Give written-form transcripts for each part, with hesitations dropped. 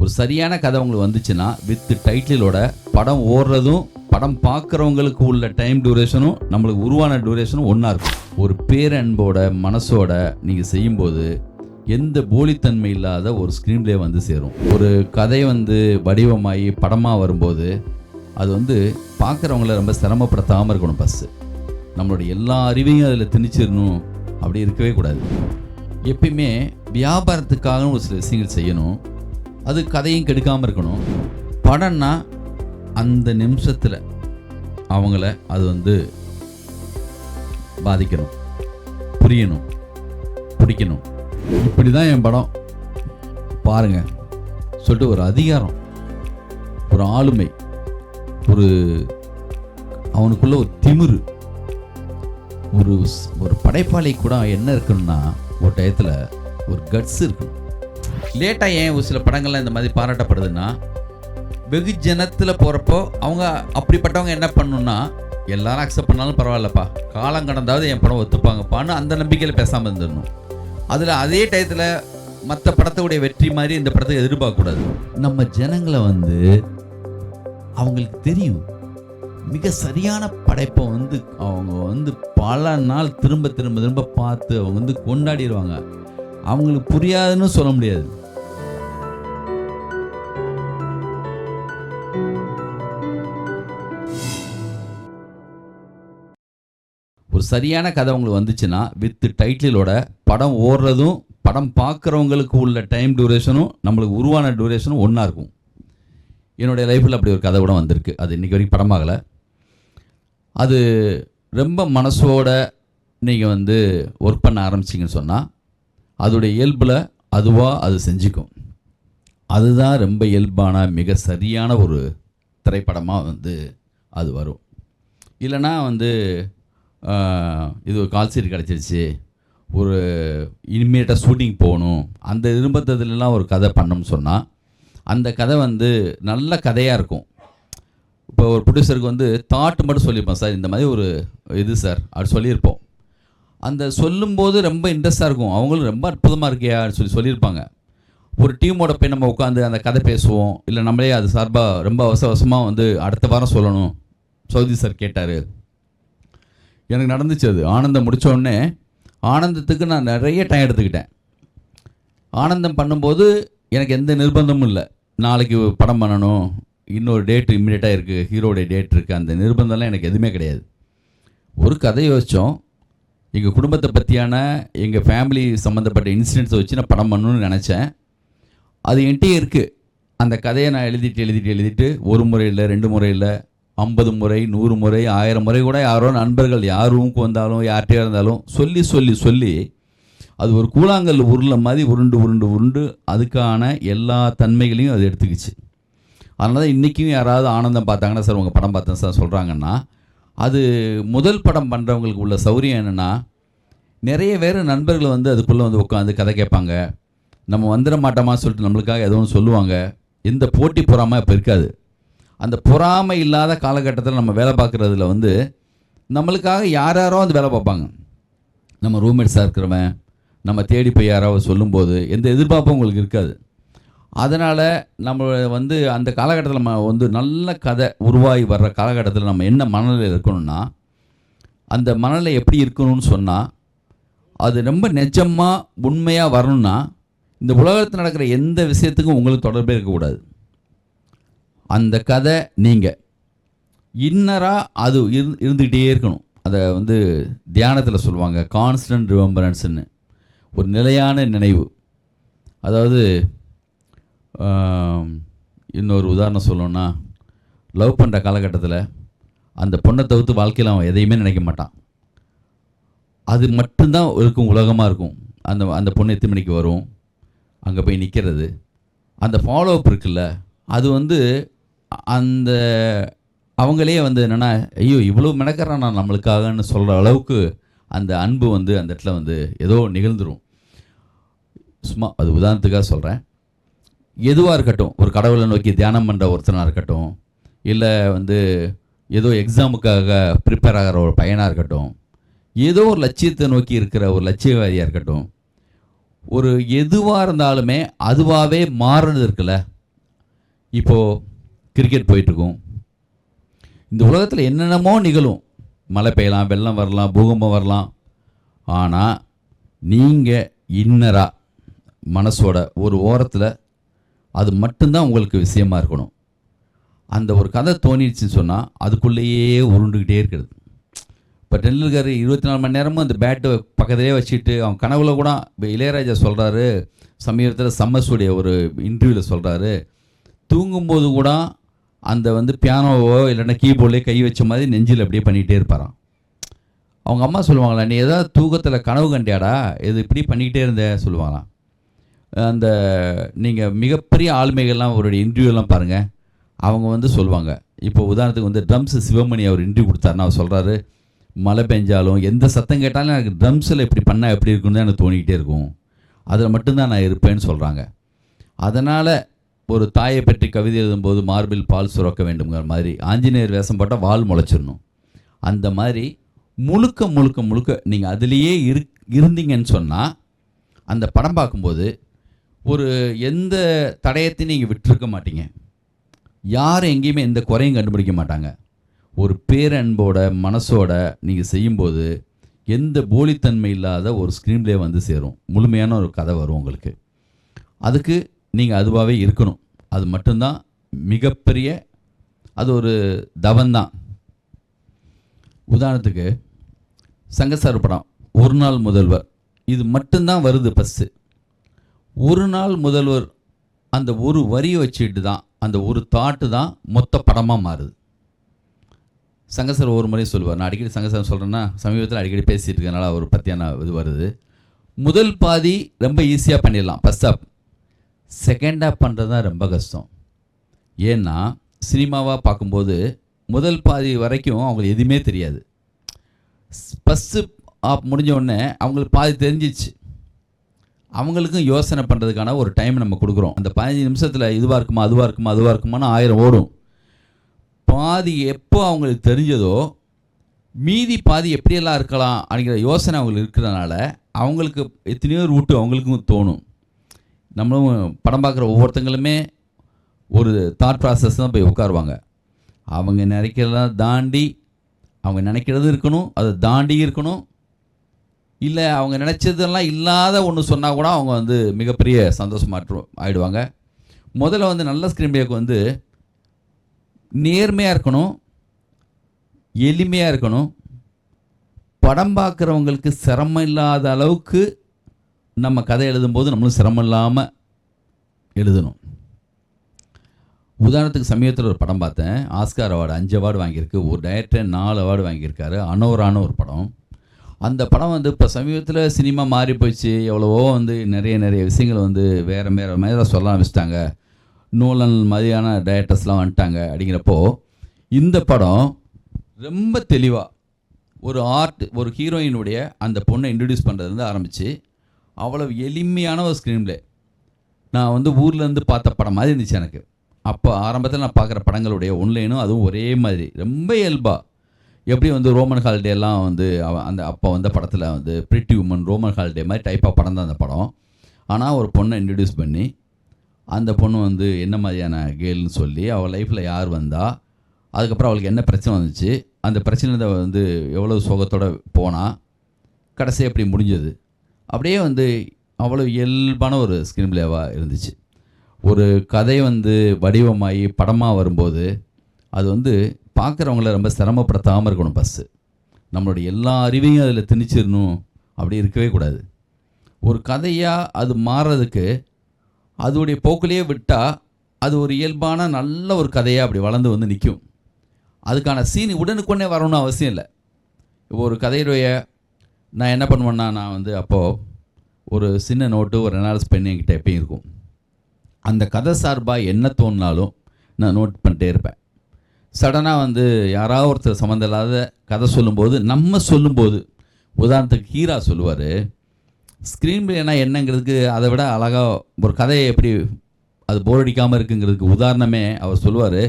ஒரு சரியான கதை உங்களுக்கு வந்துச்சுன்னா வித் டைட்டிலோட படம் ஓடுறதும் படம் பார்க்குறவங்களுக்கு உள்ள டைம் டியூரேஷனும் நம்மளுக்கு உருவான டியூரேஷனும் ஒன்றா இருக்கும். ஒரு பேரன்போட மனசோட நீங்கள் செய்யும்போது எந்த போலித்தன்மை இல்லாத ஒரு ஸ்க்ரீன் பிளே வந்து சேரும். ஒரு கதை வந்து வடிவமாகி படமாக வரும்போது அது வந்து பார்க்குறவங்கள ரொம்ப சிரமப்படுத்தாமல் இருக்கணும். பஸ்ஸு நம்மளுடைய எல்லா அறிவையும் அதில் திணிச்சிடணும் அப்படி இருக்கவே கூடாது. எப்பயுமே வியாபாரத்துக்காக ஒரு சில விஷயங்கள் செய்யணும். அது கதையும் கெடுக்காமல் இருக்கணும். படம்னா அந்த நிமிஷத்தில் அவங்கள அது வந்து பாதிக்கணும், புரியணும், பிடிக்கணும். இப்படி தான் என் படம் பாருங்க சொல்லிட்டு ஒரு அதிகாரம், ஒரு ஆளுமை, ஒரு அவனுக்குள்ள ஒரு திமிரு, ஒரு படைப்பாளி கூட என்ன இருக்கணும்னா ஒரு டயத்தில் ஒரு கட்ஸ் இருக்கணும். லேட்டாக ஏன் ஒரு சில படங்கள்லாம் இந்த மாதிரி பாராட்டப்படுதுன்னா, வெகு ஜனத்தில் போகிறப்போ அவங்க அப்படிப்பட்டவங்க என்ன பண்ணணும்னா, எல்லாரும் அக்செப்ட் பண்ணாலும் பரவாயில்லப்பா, காலம் கடந்தாவது என் படம் ஒத்துப்பாங்கப்பான்னு அந்த நம்பிக்கையில் பேசாமல் இருந்துடணும். அதில் அதே டயத்தில் மற்ற படத்துடைய வெற்றி மாதிரி இந்த படத்தை எதிர்பார்க்கக்கூடாது. நம்ம ஜனங்களை வந்து அவங்களுக்கு தெரியும் மிக சரியான படைப்பை வந்து அவங்க வந்து பல நாள் திரும்ப திரும்ப திரும்ப பார்த்து அவங்க வந்து கொண்டாடிடுவாங்க. அவங்களுக்கு புரியாதுன்னு சொல்ல முடியாது. ஒரு சரியான கதை உங்களுக்கு வந்துச்சுன்னா வித் டைட்டிலோட படம் ஓடுறதும் படம் பார்க்குறவங்களுக்கு உள்ள டைம் டியூரேஷனும் நம்மளுக்கு உருவான டியூரேஷனும் ஒன்றா இருக்கும். என்னுடைய லைஃப்பில் அப்படி ஒரு கதை கூட வந்திருக்கு. அது இன்றைக்கி வரைக்கும் படமாகலை. அது ரொம்ப மனசோட நீங்கள் வந்து ஒர்க் பண்ண ஆரம்பிச்சிங்கன்னு சொன்னால் அதோடைய இயல்பில் அதுவாக அது செஞ்சுக்கும். அதுதான் ரொம்ப இயல்பான மிக சரியான ஒரு திரைப்படமாக வந்து அது வரும். இல்லைனா வந்து இது ஒரு கால் சீட் கிடச்சிருச்சு, ஒரு இனிமேட்டாக ஷூட்டிங் போகணும், அந்த விரும்பத்ததுலாம் ஒரு கதை பண்ணோம்னு சொன்னால் அந்த கதை வந்து நல்ல கதையாக இருக்கும். இப்போ ஒரு ப்ரொடியூசருக்கு வந்து தாட் மட்டும் சொல்லியிருப்போம், சார் இந்த மாதிரி ஒரு இது சார் அப்படி சொல்லியிருப்போம். அந்த சொல்லும்போது ரொம்ப இன்ட்ரெஸ்ட்டாக இருக்கும், அவங்களும் ரொம்ப அற்புதமாக இருக்கியா சொல்லியிருப்பாங்க. ஒரு டீமோட போய் நம்ம உட்காந்து அந்த கதை பேசுவோம், இல்லை நம்மளே அது சார்பாக ரொம்ப அவசரமாக வந்து அடுத்த வாரம் சொல்லணும் சௌதி சார் கேட்டார். எனக்கு நடந்துச்சு அது. ஆனந்தம் முடித்தோடனே ஆனந்தத்துக்கு நான் நிறைய டைம் எடுத்துக்கிட்டேன். ஆனந்தம் பண்ணும்போது எனக்கு எந்த நிர்பந்தமும் இல்லை, நாளைக்கு படம் பண்ணணும், இன்னொரு டேட்டு இம்மிடியேட்டாக இருக்குது, ஹீரோடைய டேட் இருக்குது, அந்த நிர்பந்தம்லாம் எனக்கு எதுவுமே கிடையாது. ஒரு கதை யோசித்தோம், எங்கள் குடும்பத்தை பற்றியான எங்கள் ஃபேமிலி சம்மந்தப்பட்ட இன்சிடென்ட்ஸை வச்சு நான் படம் பண்ணணும்னு நினச்சேன். அது என்கிட்டே இருக்குது. அந்த கதையை நான் எழுதிட்டு ஒரு முறை இல்லை, 2 முறை இல்லை, 50 முறை, 100 முறை, 1000 முறை கூட யாரோ நண்பர்கள் யார் ரூமுக்கு வந்தாலும் யார்கிட்டே இருந்தாலும் சொல்லி அது ஒரு கூழாங்கல் உருளை மாதிரி உருண்டு அதுக்கான எல்லா தன்மைகளையும் அது எடுத்துக்கிச்சு. அதனால தான் இன்றைக்கும் யாராவது ஆனந்தம் பார்த்தாங்கன்னா, சார் உங்கள் படம் பார்த்தேன் சார் சொல்கிறாங்கன்னா, அது முதல் படம் பண்ணுறவங்களுக்கு உள்ள சௌரியம் என்னென்னா, நிறைய பேர் நண்பர்கள் வந்து அதுக்குள்ளே வந்து உட்காந்து கதை கேட்பாங்க, நம்ம வந்துட மாட்டோமா சொல்லிட்டு நம்மளுக்காக எதோ ஒன்று சொல்லுவாங்க. எந்த போட்டி பொறாமல் இப்போ இருக்காது. அந்த பொறாமை இல்லாத காலகட்டத்தில் நம்ம வேலை பார்க்குறதுல வந்து நம்மளுக்காக யாரோ வந்து வேலை பார்ப்பாங்க. நம்ம ரூம்மேட்ஸாக இருக்கிறவன் நம்ம தேடி போய் யாராவது சொல்லும்போது எந்த எதிர்பார்ப்பும் உங்களுக்கு இருக்காது. அதனால் நம்ம வந்து அந்த காலகட்டத்தில் நம்ம வந்து நல்ல கதை உருவாகி வர்ற காலகட்டத்தில் நம்ம என்ன மனநிலையில் இருக்கணும்னா, அந்த மனநிலை எப்படி இருக்கணும்னு சொன்னால், அது ரொம்ப நிஜமாக உண்மையாக வரணும்னா இந்த உலகத்தில் நடக்கிற எந்த விஷயத்துக்கும் உங்களுக்கு தொடர்பே இருக்கக்கூடாது. அந்த கதை நீங்கள் இன்னராக அது இருந்துக்கிட்டே இருக்கணும். அதை வந்து தியானத்தில் சொல்லுவாங்க கான்ஸ்டன்ட் ரிமெம்பரன்ஸ்ன்னு, ஒரு நிலையான நினைவு. அதாவது இன்னொரு உதாரணம் சொல்லணும்னா, லவ் பண்ணுற காலகட்டத்தில் அந்த பொண்ணை தவிர்த்து வாழ்க்கையில் அவன் எதையுமே நினைக்க மாட்டான். அது மட்டும்தான் இருக்கும், உலகமாக இருக்கும். அந்த பொண்ணு எத்தனை மணிக்கு வரும், அங்கே போய் நிற்கிறது, அந்த ஃபாலோ அப் இருக்குல்ல, அது வந்து அந்த அவங்களே வந்து என்னென்னா, ஐயோ இவ்வளோ மெனக்கறான் நான் நம்மளுக்காகன்னு சொல்கிற அளவுக்கு அந்த அன்பு வந்து அந்த இடத்துல வந்து ஏதோ நிகழ்ந்துடும். சும்மா அது உதாரணத்துக்காக சொல்கிறேன். எதுவாக இருக்கட்டும், ஒரு கடவுளை நோக்கி தியானம் பண்ணுற ஒருத்தனாக இருக்கட்டும், இல்லை வந்து ஏதோ எக்ஸாமுக்காக ப்ரிப்பேர் ஆகிற ஒரு பையனாக இருக்கட்டும், ஏதோ ஒரு லட்சியத்தை நோக்கி இருக்கிற ஒரு லட்சியவாதியாக இருக்கட்டும், ஒரு எதுவாக இருந்தாலுமே அதுவாகவே மாறுறது இருக்குல்ல, இப்போது கிரிக்கெட் போயிட்டுருக்கும். இந்த உலகத்தில் என்னென்னமோ நிகழும். மழை பெய்யலாம், வெள்ளம் வரலாம், பூகம்பம் வரலாம். ஆனால் நீங்கள் இன்னராக மனசோட ஒரு ஓரத்தில் அது மட்டும்தான் உங்களுக்கு விஷயமா இருக்கணும். அந்த ஒரு கதை தோணிடுச்சுன்னு சொன்னால் அதுக்குள்ளேயே உருண்டுக்கிட்டே இருக்கிறது. இப்போ டெண்டுல்கர் 24 மணி நேரமும் அந்த பேட்டு பக்கத்திலே வச்சுட்டு அவன் கனவுல கூட இப்போ இளையராஜா சொல்கிறாரு, சமீபத்தில் சம்மர்ஸுடைய ஒரு இன்டர்வியூவில் சொல்கிறாரு, தூங்கும்போது கூட அந்த பியானோவோ இல்லைன்னா கீபோர்ட்லேயே கை வச்ச மாதிரி நெஞ்சில் அப்படியே பண்ணிகிட்டே இருப்பாராம். அவங்க அம்மா சொல்லுவாங்களா, நீ ஏதாவது தூக்கத்தில் கனவு கண்டியாடா, இது இப்படி பண்ணிக்கிட்டே இருந்த சொல்லுவாங்களாம். அந்த நீங்கள் மிகப்பெரிய ஆளுமைகள்லாம் அவருடைய இன்டர்வியூலாம் பாருங்கள். அவங்க சொல்லுவாங்க. இப்போ உதாரணத்துக்கு ட்ரம்ஸு சிவமணி அவர் இன்டர்வியூ கொடுத்தாருன்னா அவர் சொல்கிறாரு, மழை பெஞ்சாலும் எந்த சத்தம் கேட்டாலும் எனக்கு ட்ரம்ஸில் இப்படி பண்ணால் எப்படி இருக்குன்னு தான் எனக்கு தோணிக்கிட்டே இருக்கும், அதில் மட்டும்தான் நான் இருப்பேன்னு சொல்கிறாங்க. அதனால் ஒரு தாயை பற்றி கவிதை எழுதும்போது மார்பில் பால் சுரக்க வேண்டுங்கிற மாதிரி ஆஞ்சநேயர் வேஷம் போட்டால் வால் முளைச்சிடணும். அந்த மாதிரி முழுக்க முழுக்க முழுக்க நீங்கள் அதுலேயே இருந்தீங்கன்னு சொன்னால் அந்த படம் பார்க்கும்போது ஒரு எந்த தடயத்தையும் நீங்கள் விட்டுருக்க மாட்டீங்க. யாரும் எங்கேயுமே எந்த குறையும் கண்டுபிடிக்க மாட்டாங்க. ஒரு பேரன்போட மனசோட நீங்கள் செய்யும்போது எந்த போலித்தன்மை இல்லாத ஒரு ஸ்க்ரீன் பிளே சேரும். முழுமையான ஒரு கதை வரும் உங்களுக்கு. அதுக்கு நீங்கள் அதுவாகவே இருக்கணும். அது மட்டும்தான் மிகப்பெரிய, அது ஒரு தவந்தான். உதாரணத்துக்கு சங்கசார் படம் ஒரு நாள் முதல்வர், இது மட்டும்தான் வருது பஸ்ஸு. ஒரு நாள் முதல்வர் அந்த ஒரு வரியை வச்சுட்டு தான், அந்த ஒரு தாட்டு தான் மொத்த படமாக மாறுது. சங்கசார் ஒரு முறை சொல்லுவார், நான் அடிக்கடி சங்கசார் சொல்கிறேன்னா சமீபத்தில் அடிக்கடி பேசிகிட்டு இருக்கனால அவர் பற்றியான இது வருது. முதல் பாதி ரொம்ப ஈஸியாக பண்ணிடலாம், ஃபஸ்ட் ஹாப். செகண்ட் ஹாப் பண்ணுறது தான் ரொம்ப கஷ்டம். ஏன்னா சினிமாவாக பார்க்கும்போது முதல் பாதி வரைக்கும் அவங்களுக்கு எதுவுமே தெரியாது. ஃபஸ்ட்டு ஹாப் முடிஞ்ச உடனே அவங்களுக்கு பாதி தெரிஞ்சிச்சு. அவங்களுக்கும் யோசனை பண்ணுறதுக்கான ஒரு டைம் நம்ம கொடுக்குறோம். அந்த 15 நிமிஷத்தில் இதுவாக இருக்குமா அதுவாக இருக்குமா அதுவாக இருக்குமான்னு 1000 ஓடும். பாதி எப்போ அவங்களுக்கு தெரிஞ்சதோ மீதி பாதி எப்படியெல்லாம் இருக்கலாம் அப்படிங்கிற யோசனை அவங்களுக்கு இருக்கிறதுனால அவங்களுக்கு எத்தனையோ ரூட்டு அவங்களுக்கும் தோணும். நம்மளும் படம் பார்க்குற ஒவ்வொருத்தங்களுமே ஒரு தாட் ப்ராசஸ் தான் போய் உட்காருவாங்க. அவங்க நினைக்கிறதெல்லாம் தாண்டி அவங்க நினைக்கிறது இருக்கணும், அதை தாண்டி இருக்கணும். இல்லை அவங்க நினச்சதெல்லாம் இல்லாத ஒன்று சொன்னால் கூட அவங்க மிகப்பெரிய சந்தோஷமாற்று ஆகிடுவாங்க. முதல்ல நல்ல ஸ்க்ரீன் பிளேக்கு நேர்மையாக இருக்கணும், எளிமையாக இருக்கணும். படம் பார்க்குறவங்களுக்கு சிரமம் இல்லாத அளவுக்கு நம்ம கதை எழுதும்போது நம்மளும் சிரமம் இல்லாமல் எழுதணும். உதாரணத்துக்கு சமீபத்தில் ஒரு படம் பார்த்தேன், ஆஸ்கார் அவார்டு 5 அவார்டு வாங்கியிருக்கு. ஒரு டைரக்டர் 4 அவார்டு வாங்கியிருக்காரு. அனோரான ஒரு படம். அந்த படம் இப்போ சமீபத்தில் சினிமா மாறி போயிடுச்சு. எவ்வளவோ நிறைய விஷயங்கள் வேறு மேலே சொல்ல ஆரம்பிச்சிட்டாங்க. நோலன் மாதிரியான டைரக்டர்ஸ்லாம் வந்துட்டாங்க. அப்படிங்கிறப்போ இந்த படம் ரொம்ப தெளிவாக ஒரு ஹீரோயினுடைய அந்த பொண்ணை இன்ட்ரடியூஸ் பண்ணுறதுலேருந்து ஆரம்பித்து அவ்வளோ எளிமையான ஒரு ஸ்க்ரீன் பிளே. நான் ஊர்லேருந்து பார்த்த படம் மாதிரி இருந்துச்சு எனக்கு. அப்போ ஆரம்பத்தில் நான் பார்க்குற படங்களுடைய ஒன்லைனும் அதுவும் ஒரே மாதிரி ரொம்ப இயல்பாக, எப்படி ரோமன் ஹாலிடேலாம் அந்த அப்போ படத்தில் பிரிட்டி உமன் ரோமன் ஹாலிடே மாதிரி டைப்பாக படம் தான் அந்த படம். ஆனால் ஒரு பொண்ணை இன்ட்ரடியூஸ் பண்ணி அந்த பொண்ணு என்ன மாதிரியான கேர்ள்னு சொல்லி அவள் லைஃப்பில் யார் வந்தால், அதுக்கப்புறம் அவளுக்கு என்ன பிரச்சனை வந்துச்சு, அந்த பிரச்சனை எவ்வளோ சோகத்தோடு போனால் கடைசி எப்படி முடிஞ்சது, அப்படியே அவ்வளோ இயல்பான ஒரு ஸ்க்ரீன் பிளேவாக இருந்துச்சு. ஒரு கதை வடிவமாகி படமாக வரும்போது அது பார்க்குறவங்கள ரொம்ப சிரமப்படுத்தாமல் இருக்கணும். பஸ்ஸு நம்மளுடைய எல்லா அறிவையும் அதில் திணிச்சிடணும் அப்படி இருக்கவே கூடாது. ஒரு கதையாக அது மாறுறதுக்கு அதோடைய போக்கிலேயே விட்டால் அது ஒரு இயல்பான நல்ல ஒரு கதையாக அப்படி வளர்ந்து நிற்கும். அதுக்கான சீன் உடனுக்குடனே வரணும்னு அவசியம் இல்லை. இப்போ ஒரு கதையுடைய நான் என்ன பண்ணுவேன்னா, நான் அப்போது ஒரு சின்ன நோட்டு ஒரு ரெனால்ஸ் பென் என்கிட்ட எப்பயும் இருக்கும். அந்த கதை சார்பாக என்ன தோணினாலும் நான் நோட் பண்ணிட்டே இருப்பேன். சடனாக யாராவது ஒருத்தர் சம்மந்தம் இல்லாத கதை சொல்லும்போது உதாரணத்துக்கு ஹீரா சொல்லுவார், ஸ்க்ரீன் பிளேனா என்னங்கிறதுக்கு அதை விட அழகாக ஒரு கதையை எப்படி அது போர் அடிக்காமல் இருக்குங்கிறதுக்கு உதாரணமே அவர் சொல்லுவார்.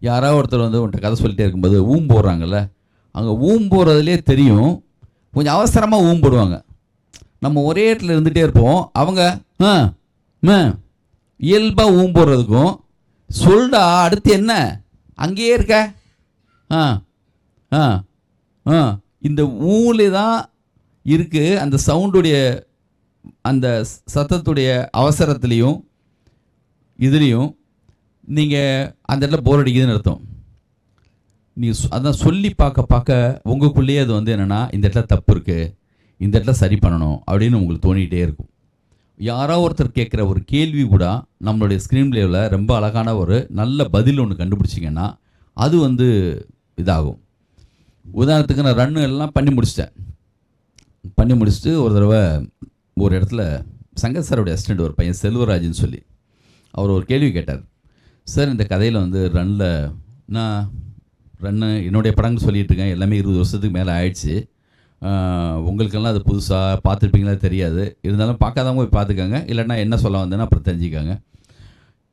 யாராவது ஒருத்தர் உன்கிட்ட கதை சொல்லிட்டே இருக்கும்போது போடுறாங்கல்ல, அங்கே போடுறதுலே தெரியும், கொஞ்சம் அவசரமாக போடுவாங்க. நம்ம ஒரே இடத்துல இருந்துகிட்டே இருப்போம். அவங்க இயல்பாக போடுறதுக்கும் சொல்டா, அடுத்து என்ன அங்கேயே இருக்க? ஆ ஆ ஆ இந்த ஊலே தான் இருக்குது. அந்த சவுண்டுடைய அந்த சத்தத்துடைய அவசரத்துலேயும் இதுலேயும் நீங்கள் அந்த இடத்துல போர் அடிக்குதுன்னு அர்த்தம். நீ அதான் சொல்லி பார்க்க உங்களுக்குள்ளேயே அது வந்து என்னென்னா, இந்த இடத்துல தப்பு இருக்குது, இந்த இடத்துல சரி பண்ணணும் அப்படின்னு உங்களுக்கு தோணிகிட்டே இருக்கும். யாரோ ஒருத்தர் கேட்குற ஒரு கேள்வி கூட நம்மளுடைய ஸ்க்ரீன் பிளேவில் ரொம்ப அழகான ஒரு நல்ல பதில் ஒன்று கண்டுபிடிச்சிங்கன்னா அது வந்து இதாகும். உதாரணத்துக்கு நான் ரன்னு எல்லாம் பண்ணி முடிச்சுட்டு ஒரு தடவை ஒரு இடத்துல சங்கர் சாரோடைய அசிஸ்டண்ட் ஒரு பையன் செல்வராஜ்னு சொல்லி அவர் ஒரு கேள்வி கேட்டார். சார், இந்த கதையில் வந்து நான் ரன்னு என்னுடைய படங்கள் சொல்லிகிட்டு இருக்கேன், எல்லாமே 20 வருஷத்துக்கு மேலே ஆயிடுச்சு. உங்களுக்கெல்லாம் அது புதுசாக பார்த்துருப்பீங்களா தெரியாது, இருந்தாலும் பார்க்காதவங்க போய் பார்த்துக்கோங்க, இல்லைன்னா என்ன சொல்ல வந்தேன்னா அப்புறம் தெரிஞ்சுக்காங்க.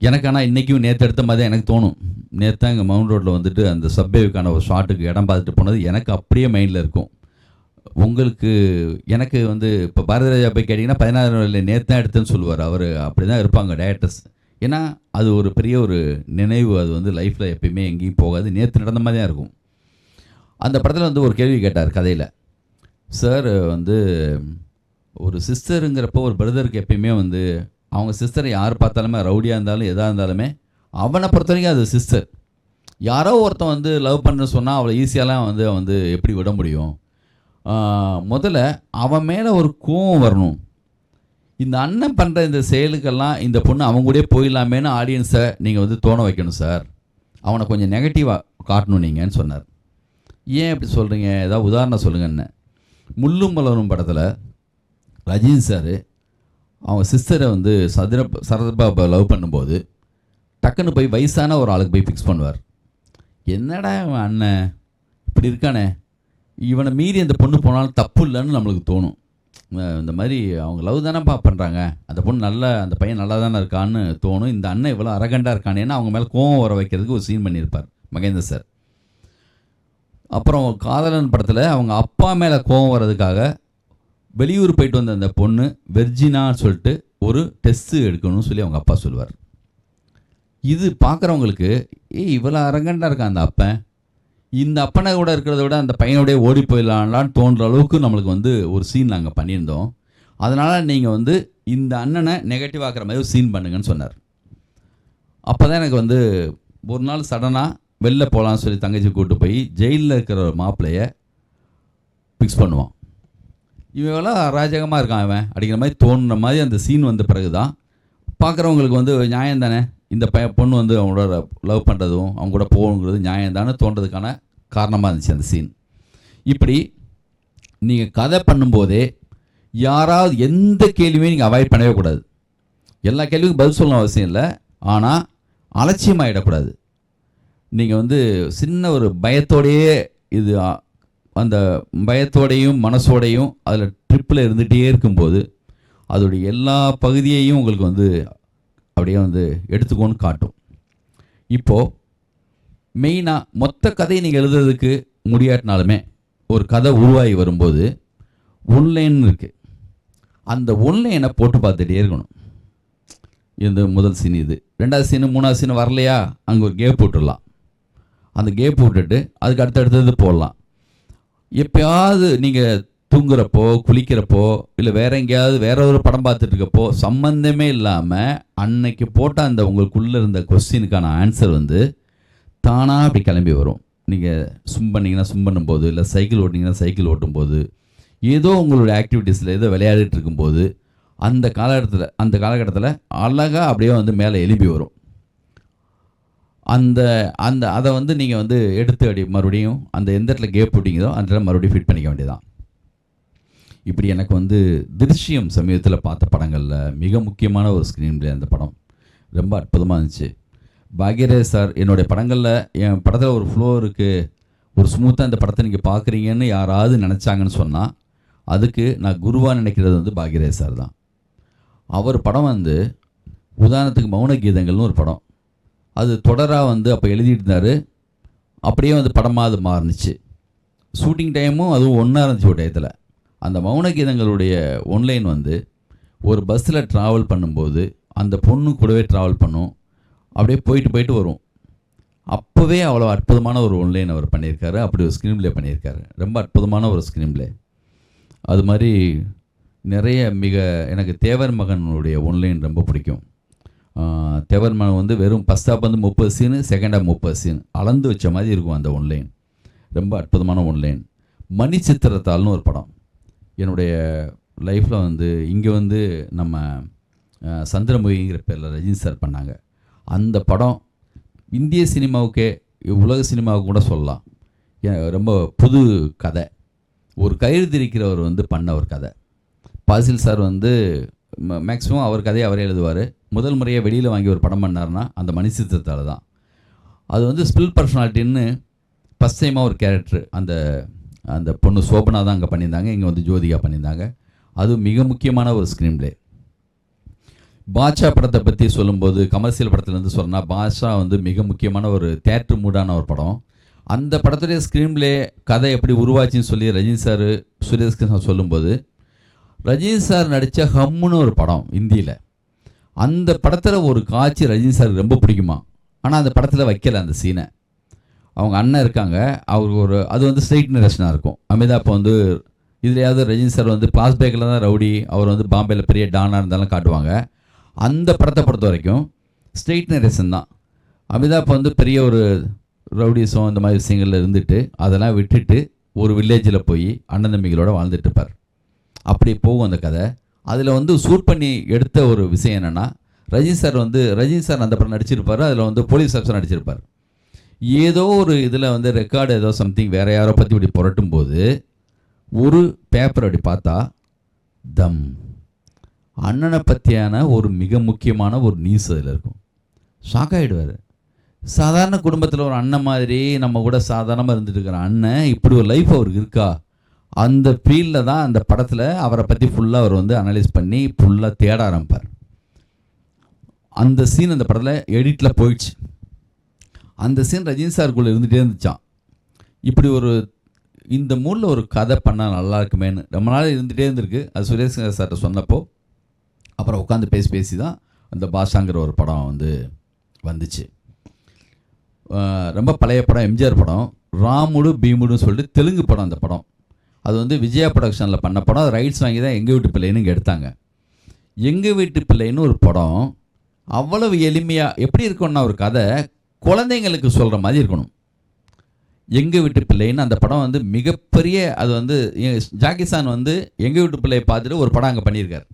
எனக்கு ஆனால் இன்றைக்கும் நேற்று எடுத்த மாதிரி தான் எனக்கு தோணும். நேற்று தான் இங்கே மவுண்ட் ரோட்டில் வந்துட்டு அந்த சப்வேவுக்கான ஒரு ஷாட்டுக்கு இடம் பார்த்துட்டு போனது எனக்கு அப்படியே மைண்டில் இருக்கும். உங்களுக்கு எனக்கு வந்து இப்போ பாரதிராஜா போய் கேட்டிங்கன்னா 16 நேற்று தான் எடுத்தேன்னு சொல்லுவார். அவர் அப்படி தான் இருப்பாங்க டைரக்டர்ஸ். ஏன்னா அது ஒரு பெரிய ஒரு நினைவு, அது வந்து லைஃப்பில் எப்பயுமே எங்கேயும் போகாது, நேற்று நடந்த மாதிரி தான் இருக்கும். அந்த படத்தில் வந்து ஒரு கேள்வி கேட்டார் கதையில். சார், வந்து ஒரு சிஸ்டருங்கிறப்போ ஒரு பிரதருக்கு எப்பயுமே வந்து அவங்க சிஸ்டரை யார் பார்த்தாலுமே ரவுடியாக இருந்தாலும் எதாக இருந்தாலுமே அவனை பொறுத்த வரைக்கும் அது சிஸ்டர். யாரோ ஒருத்தன் வந்து லவ் பண்ண சொன்னால் அவளை ஈஸியாலாம் வந்து எப்படி விட முடியும்? முதல்ல அவன் மேலே ஒரு கோவம் வரணும். இந்த அண்ணன் பண்ணுற இந்த செயலுக்கெல்லாம் இந்த பொண்ணு அவங்க கூடயே போயிடலாமேன்னு ஆடியன்ஸை நீங்கள் வந்து தோண வைக்கணும் சார். அவனை கொஞ்சம் நெகட்டிவாக காட்டணும் நீங்கன்னு சொன்னார். ஏன் இப்படி சொல்கிறீங்க, ஏதாவது உதாரணம் சொல்லுங்கன்னு. முள்ளும் மலரும் படத்தில் ரஜினி சார் அவங்க சிஸ்டரை வந்து சரத்பாபை லவ் பண்ணும்போது டக்குன்னு போய் வயசான ஒரு ஆளுக்கு போய் ஃபிக்ஸ் பண்ணுவார். என்னடா இவன் அண்ணன் இப்படி இருக்கானே, இவனை மீறி அந்த பொண்ணு போனாலும் தப்பு இல்லைன்னு நம்மளுக்கு தோணும். இந்த மாதிரி அவங்க லவ் தானேப்பா பண்ணுறாங்க, அந்த பொண்ணு அந்த பையன் நல்லா தானே இருக்கான்னு தோணும். இந்த அண்ணன் இவ்வளோ அரகண்டாக இருக்கானேன்னு அவங்க மேலே கோவம் வர வைக்கிறதுக்கு ஒரு சீன் பண்ணியிருப்பார் மகேந்திர சார். அப்புறம் காதலன் படத்தில் அவங்க அப்பா மேலே கோவம் வர்றதுக்காக வெளியூர் போயிட்டு வந்த அந்த பொண்ணு வெர்ஜினான்னு சொல்லிட்டு ஒரு டெஸ்ட்டு எடுக்கணும்னு சொல்லி அவங்க அப்பா சொல்லுவார். இது பார்க்குறவங்களுக்கு இவ்வளோ அரகண்டாக இருக்கான் அந்த அப்பன், இந்த அப்பனை கூட இருக்கிறத விட அந்த பையனோடைய ஓடி போயிடலான்னு தோன்ற அளவுக்கு நம்மளுக்கு வந்து ஒரு சீன் நாங்கள் பண்ணியிருந்தோம். அதனால் நீங்கள் வந்து இந்த அண்ணனை நெகட்டிவ் ஆக்கிற மாதிரி ஒரு சீன் பண்ணுங்கன்னு சொன்னார். அப்போ தான் எனக்கு வந்து ஒரு நாள் சடனாக வெளில போகலான்னு சொல்லி தங்கச்சி கூப்பிட்டு போய் ஜெயிலில் இருக்கிற ஒரு மாப்பிள்ளையை ஃபிக்ஸ் பண்ணுவான். இவெல்லாம் அராஜகமாக இருக்கான் இவன் அப்படிங்கிற மாதிரி தோணுற மாதிரி அந்த சீன் வந்த பிறகு தான் பார்க்குறவங்களுக்கு வந்து நியாயம் தானே, இந்த பொண்ணு வந்து அவங்களோட லவ் பண்ணுறதும் அவங்க கூட போகணுங்கிறது நியாயம் தானே தோன்றதுக்கான காரணமாக இருந்துச்சு அந்த சீன். இப்படி நீங்கள் கதை பண்ணும்போதே யாராவது எந்த கேள்வியும் நீங்கள் அவாய்ட் பண்ணவே கூடாது. எல்லா கேள்விக்கும் பதில் சொல்லணும் அவசியம் இல்லை, ஆனால் அலட்சியமாகிடக்கூடாது. நீங்கள் வந்து சின்ன ஒரு பயத்தோடையே இது அந்த பயத்தோடையும் மனசோடையும் அதில் ட்ரிப்பில் இருந்துகிட்டே இருக்கும்போது அதோடைய எல்லா பகுதியையும் உங்களுக்கு வந்து அப்படியே வந்து எடுத்துக்கோன்னு காட்டும். இப்போது மெயினாக மொத்த கதையை நீங்கள் எழுதுறதுக்கு முடியாட்டினாலுமே ஒரு கதை உருவாகி வரும்போது ஒன்லைன் இருக்குது, அந்த ஒன்லைனை போட்டு பார்த்துட்டே இருக்கணும். இந்த முதல் சீன் இது, ரெண்டாவது சீனு மூணாவது சீனு வரலையா, அங்கே ஒரு கேப் விட்டுடலாம். அந்த கேப் விட்டுட்டு அதுக்கு அடுத்தடுத்தது போடலாம். எப்போயாவது நீங்கள் தூங்குறப்போ குளிக்கிறப்போ இல்லை வேறு எங்கேயாவது வேற ஒரு படம் பார்த்துட்டு இருக்கப்போ சம்மந்தமே இல்லாமல் அன்னைக்கு போட்ட அந்த உங்களுக்குள்ளே இருந்த கொஸ்டினுக்கான ஆன்சர் வந்து தானாக அப்படி கிளம்பி வரும். நீங்கள் ஸ்விம் பண்ணிங்கன்னா ஸ்விம் பண்ணும்போது, இல்லை சைக்கிள் ஓட்டிங்கன்னா சைக்கிள் ஓட்டும்போது, ஏதோ உங்களுடைய ஆக்டிவிட்டீஸில் ஏதோ விளையாடிட்டு இருக்கும்போது அந்த காலகட்டத்தில் அழகாக அப்படியே வந்து மேலே எழுப்பி வரும். அதை வந்து நீங்கள் வந்து எடுத்து அப்படி மறுபடியும் அந்த எந்த இடத்துல கேப் விட்டீங்களோ அந்த இடத்துல மறுபடியும் ஃபிட் பண்ணிக்க வேண்டியதான். இப்படி எனக்கு வந்து திருஷ்யம் சமீபத்தில் பார்த்த படங்களில் மிக முக்கியமான ஒரு ஸ்க்ரீன் பிளே அந்த படம். ரொம்ப அற்புதமாக இருந்துச்சு. பாக்யராஜ் சார் என்னுடைய படங்களில் என் படத்தில் ஒரு ஃப்ளோ இருக்குது, ஒரு ஸ்மூத்தாக இந்த படத்தை நீங்கள் பார்க்குறீங்கன்னு யாராவது நினச்சாங்கன்னு சொன்னால் அதுக்கு நான் குருவாக நினைக்கிறது வந்து பாக்யராஜ் சார் தான். அவர் படம் வந்து உதாரணத்துக்கு மௌன கீதங்கள்னு ஒரு படம், அது தொடராக வந்து அப்போ எழுதிட்டு இருந்தார். அப்படியே வந்து படமாக அது மாறுனுச்சு. ஷூட்டிங் டைமும் அதுவும் ஒன்றா இருந்துச்சு ஒரு டயத்தில். அந்த மௌன கீதங்களுடைய ஒன்லைன் வந்து ஒரு பஸ்ஸில் ட்ராவல் பண்ணும்போது அந்த பொண்ணு கூடவே ட்ராவல் பண்ணும். அப்படியே போயிட்டு வரும். அப்போவே அவ்வளோ அற்புதமான ஒரு ஒன்லைன் அவர் பண்ணியிருக்காரு. அப்படி ஒரு ஸ்க்ரீன் ப்ளே பண்ணியிருக்காரு. ரொம்ப அற்புதமான ஒரு ஸ்க்ரீன் ப்ளே. அது மாதிரி நிறைய எனக்கு தேவர் மகனுடைய ஒன்லைன் ரொம்ப பிடிக்கும். தேவர் மகன் வந்து வெறும் ஃபஸ்ட் ஹாஃப் வந்து 30 சீனு, செகண்ட் ஹாஃப் 30 சீன் அளந்து வச்ச மாதிரி இருக்கும் அந்த ஒன்லைன். ரொம்ப அற்புதமான ஒன்லைன். மணி சித்திரத்தாள்னு ஒரு படம் என்னுடைய லைஃப்பில் வந்து இங்கே வந்து நம்ம சந்திரமுகிங்கிற பேரில் ரஜினி சார் பண்ணாங்க. அந்த படம் இந்திய சினிமாவுக்கே உலக சினிமாவுக்கு கூட சொல்லலாம். ரொம்ப புது கதை. ஒரு கயிறு திரிக்கிறவர் வந்து பண்ண ஒரு கதை. பாசில் சார் வந்து மேக்ஸிமம் அவர் கதையை அவரே எழுதுவார். முதல் முறையாக வெளியில் வாங்கி ஒரு படம் பண்ணார்னா அந்த மணி சித்திரத்தாள் தான். அது வந்து ஸ்பில் பர்சனாலிட்டின்னு ஃபஸ்ட் டைமாக ஒரு கேரக்டர் அந்த பொண்ணு சோபனா தான் அங்கே பண்ணியிருந்தாங்க. இங்கே வந்து ஜோதிகா பண்ணியிருந்தாங்க. அது மிக முக்கியமான ஒரு ஸ்க்ரீன் ப்ளே. பாட்ஷா படத்தை பற்றி சொல்லும்போது கமர்ஷியல் படத்துலேருந்து சொன்னால் பாட்ஷா வந்து மிக முக்கியமான ஒரு தியேட்டர் மூடான ஒரு படம். அந்த படத்துடைய ஸ்க்ரீன் ப்ளே கதை எப்படி உருவாச்சின்னு சொல்லி ரஜினி சார் சுரேஷ் கிருஷ்ணன் சொல்லும்போது, ரஜினி சார் நடித்த ஹம்முன்னு ஒரு படம் இந்தியில். அந்த படத்தில் ஒரு காட்சி ரஜினி சார் ரொம்ப பிடிக்குமா, ஆனால் அந்த படத்தில் வைக்கலை அந்த சீனை. அவங்க அண்ணன் இருக்காங்க, அவருக்கு அது வந்து ஸ்ட்ரெயிட் நரேஷனாக இருக்கும். அமிதாப் வந்து இதுலையாவது ரஜினி சார் வந்து ஃப்ளாஷ்பேக்கில் தான் ரவுடி, அவர் வந்து பாம்பேயில் பெரிய டானாக இருந்தாலும் காட்டுவாங்க. அந்த படத்தை பொறுத்த வரைக்கும் ஸ்ட்ரெயிட் நரேஷன் தான். அமிதாப் வந்து பெரிய ஒரு ரவுடிசம் இந்த மாதிரி விஷயங்களில் இருந்துட்டு அதெல்லாம் விட்டுட்டு ஒரு வில்லேஜில் போய் அண்ணன் தம்பிகளோடு வாழ்ந்துட்டு இருப்பார். அப்படி போகும் அந்த கதை. அதில் வந்து ஷூட் பண்ணி எடுத்த ஒரு விஷயம் என்னென்னா, ரஜினி சார் அந்த படம் நடிச்சிருப்பார். அதில் வந்து போலீஸ் ஆஃபீஸர் நடிச்சிருப்பார். ஏதோ ஒரு இதில் வந்து ரெக்கார்டு ஏதோ சம்திங் வேறு யாரோ பற்றி இப்படி புரட்டும் போது ஒரு பேப்பர் அப்படி பார்த்தா தம் அண்ணனை பற்றியான ஒரு மிக முக்கியமான ஒரு நியூஸ் அதில் இருக்கும். ஷாக் ஆகிடுவார். சாதாரண குடும்பத்தில் ஒரு அண்ணன் மாதிரி நம்ம கூட சாதாரணமாக இருந்துட்டு இருக்கிற அண்ணன் இப்படி ஒரு லைஃப் அவருக்கு இருக்கா, அந்த ஃபீல்டில் தான் அந்த படத்தில் அவரை பற்றி ஃபுல்லாக அவர் வந்து அனலைஸ் பண்ணி ஃபுல்லாக தேட ஆரம்பிப்பார். அந்த சீன் அந்த படத்தில் எடிட்டில் போயிடுச்சு. அந்த சீன் ரஜினி சாருக்குள்ளே இருந்துகிட்டே இருந்துச்சான். இப்படி ஒரு இந்த மூலில் ஒரு கதை பண்ணால் நல்லா இருக்குமேன்னு ரொம்ப நாள் இருந்துகிட்டே இருந்திருக்கு. அது சுரேஷ் சார்கிட்ட சொன்னப்போ அப்புறம் உட்காந்து பேசி தான் அந்த பாஷாங்கிற ஒரு படம் வந்து வந்துச்சு. ரொம்ப பழைய படம், எம்ஜிஆர் படம், ராமுடு பீமுடுன்னு சொல்லிட்டு தெலுங்கு படம். அந்த படம் அது வந்து விஜயா ப்ரொடக்ஷனில் பண்ண படம். ரைட்ஸ் வாங்கி தான் எங்கள் வீட்டு பிள்ளைன்னு இங்கே எடுத்தாங்க. எங்கள் வீட்டு பிள்ளைன்னு ஒரு படம் அவ்வளவு எளிமையாக எப்படி இருக்கும்னா ஒரு கதை குழந்தைங்களுக்கு சொல்கிற மாதிரி இருக்கணும். எங்கள் வீட்டு பிள்ளைன்னு அந்த படம் வந்து மிகப்பெரிய, அது வந்து ஜாக்கிசான் வந்து எங்கள் வீட்டு பிள்ளையை பார்த்துட்டு ஒரு படம் அங்கே பண்ணியிருக்கார்.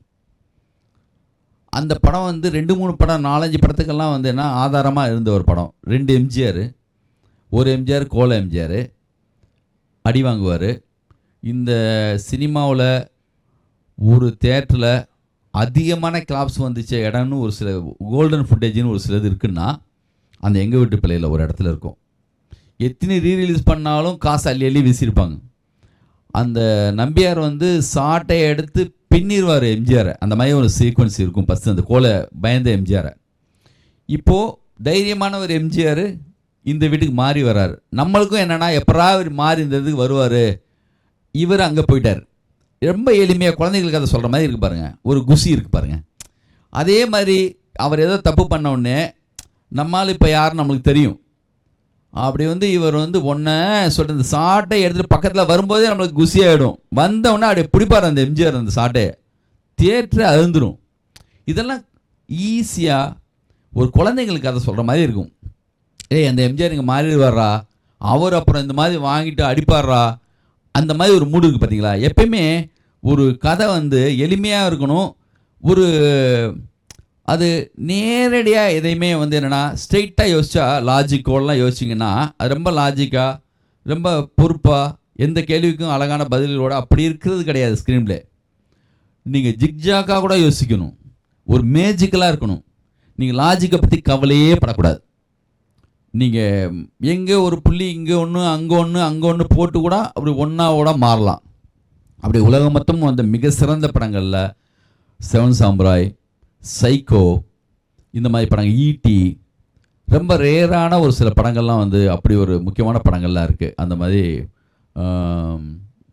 அந்த படம் வந்து 2-3 படம் 4-5 படத்துக்கெல்லாம் வந்து என்ன ஆதாரமாக இருந்த ஒரு படம். 2 எம்ஜிஆர், ஒரு எம்ஜிஆர் கோல எம்ஜிஆர் அடி வாங்குவார். இந்த சினிமாவில் ஒரு தேட்டரில் அதிகமான கிளாப்ஸ் வந்துச்ச இடம்னு ஒரு சில கோல்டன் ஃபுட்டேஜ்னு ஒரு சிலது இருக்குன்னா அந்த எங்கள் வீட்டு பிள்ளையில் ஒரு இடத்துல இருக்கும். எத்தனை ரீரிலீஸ் பண்ணாலும் காசு அள்ளி வீசியிருப்பாங்க. அந்த நம்பியார் வந்து சாட்டை எடுத்து பின்னிடுவார் எம்ஜிஆரை. அந்த மாதிரி ஒரு சீக்வன்ஸ் இருக்கும். ஃபஸ்ட்டு அந்த கோலை பயந்த எம்ஜிஆரை. இப்போது தைரியமான ஒரு எம்ஜிஆர் இந்த வீட்டுக்கு மாறி வர்றாரு. நம்மளுக்கும் என்னென்னா எப்பரா இவர் மாறி இந்த இதுக்கு வருவார், இவர் அங்கே போயிட்டார். ரொம்ப எளிமையாக குழந்தைங்களுக்கு அதை சொல்கிற மாதிரி இருக்குது பாருங்கள். ஒரு குஷி இருக்குது பாருங்கள். அதே மாதிரி அவர் ஏதோ தப்பு பண்ண உடனே நம்மால் இப்போ யாருன்னு நம்மளுக்கு தெரியும். அப்படி வந்து இவர் வந்து ஒன்றை சொல்கிற இந்த சாட்டை எடுத்துகிட்டு பக்கத்தில் வரும்போதே நம்மளுக்கு குஷியாகிடும். வந்தவுடனே அப்படியே பிடிப்பார் அந்த எம்ஜிஆர் அந்த சாட்டையை, தியேட்டரை அழுந்துடும். இதெல்லாம் ஈஸியாக ஒரு குழந்தைங்களுக்கு அதை சொல்கிற மாதிரி இருக்கும். அந்த எம்ஜிஆர் இங்கே மாறிடுவாரா, அவர் அப்புறம் இந்த மாதிரி வாங்கிட்டு அடிப்பாரா, அந்த மாதிரி ஒரு மூடு இருக்குது பார்த்தீங்களா. எப்பயுமே ஒரு கதை வந்து எளிமையாக இருக்கணும். ஒரு அது நேரடியாக எதையுமே வந்து என்னென்னா ஸ்ட்ரெயிட்டாக யோசிச்சா லாஜிக்கோடலாம் யோசிச்சிங்கன்னா அது ரொம்ப லாஜிக்காக ரொம்ப பொறுப்பாக எந்த கேள்விக்கும் அழகான பதில்களோடு அப்படி இருக்கிறது கிடையாது. ஸ்க்ரீன் ப்ளே நீங்கள் ஜிக்ஜாக்காக கூட யோசிக்கணும், ஒரு மேஜிக்கலாக இருக்கணும். நீங்கள் லாஜிக்கை பற்றி கவலையே படக்கூடாது. நீங்கள் எங்கே ஒரு புள்ளி இங்கே ஒன்று அங்கே ஒன்று போட்டு கூட அப்படி ஒன்றாவோட மாறலாம். அப்படி உலகம் மொத்தம் அந்த மிக சிறந்த படங்களில் 7 சாமுராய், சைக்கோ, இந்த மாதிரி படங்கள், ஈட்டி, ரொம்ப ரேரான ஒரு சில படங்கள்லாம் வந்து அப்படி ஒரு முக்கியமான படங்கள்லாம் இருக்குது. அந்த மாதிரி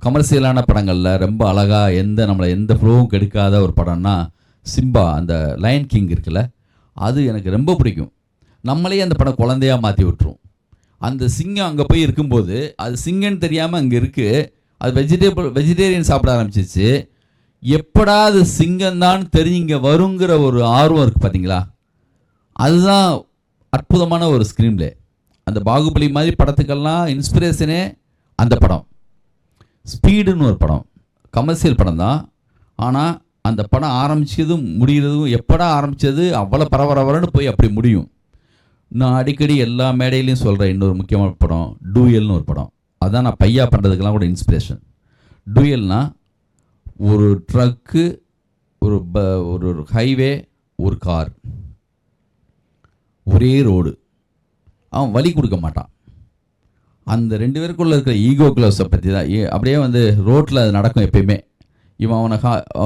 கமர்ஷியலான படங்களில் ரொம்ப அழகாக நம்மளை எந்த ஃப்ளோவும் கெடுக்காத ஒரு படம்னா சிம்பா, அந்த லயன் கிங் இருக்குல்ல, அது எனக்கு ரொம்ப பிடிக்கும். நம்மளே அந்த படம் குழந்தையாக மாற்றி விட்டுரும். அந்த சிங்கம் அங்கே போய் இருக்கும்போது அது சிங்கம்னு தெரியாமல் அங்கே இருக்குது. அது வெஜிடேரியன் சாப்பிட ஆரம்பிச்சிச்சு. எப்படா அது சிங்கம்தான் தெரிஞ்சு இங்கே வருங்கிற ஒரு ஆர்வம் இருக்குது பார்த்தீங்களா? அதுதான் அற்புதமான ஒரு ஸ்க்ரீன் பிளே. அந்த பாகுபலி மாதிரி படத்துக்கெல்லாம் இன்ஸ்பிரேஷனே அந்த படம். ஸ்பீடுன்னு ஒரு படம், கமர்ஷியல் படம் தான். ஆனால் அந்த படம் ஆரம்பித்ததும் முடிகிறதும் எப்படா ஆரம்பித்தது அவ்வளோ பரபரன்னு போய் அப்படி முடியும். நான் அடிக்கடி எல்லா மேடையிலையும் சொல்கிறேன், இன்னொரு முக்கியமான படம் டூயல்னு ஒரு படம். அதுதான் நான் பையா பண்ணுறதுக்கெல்லாம் கூட இன்ஸ்பிரேஷன். டூயல்னால் ஒரு ட்ரக்கு, ஒரு ஹைவே, ஒரு கார், ஒரே ரோடு. அவன் வழி கொடுக்க மாட்டான். அந்த 2 பேருக்குள்ளே இருக்கிற ஈகோ கிளவுஸை பற்றி தான். அப்படியே வந்து ரோட்டில் அது நடக்கும் எப்பயுமே. இவன் அவனை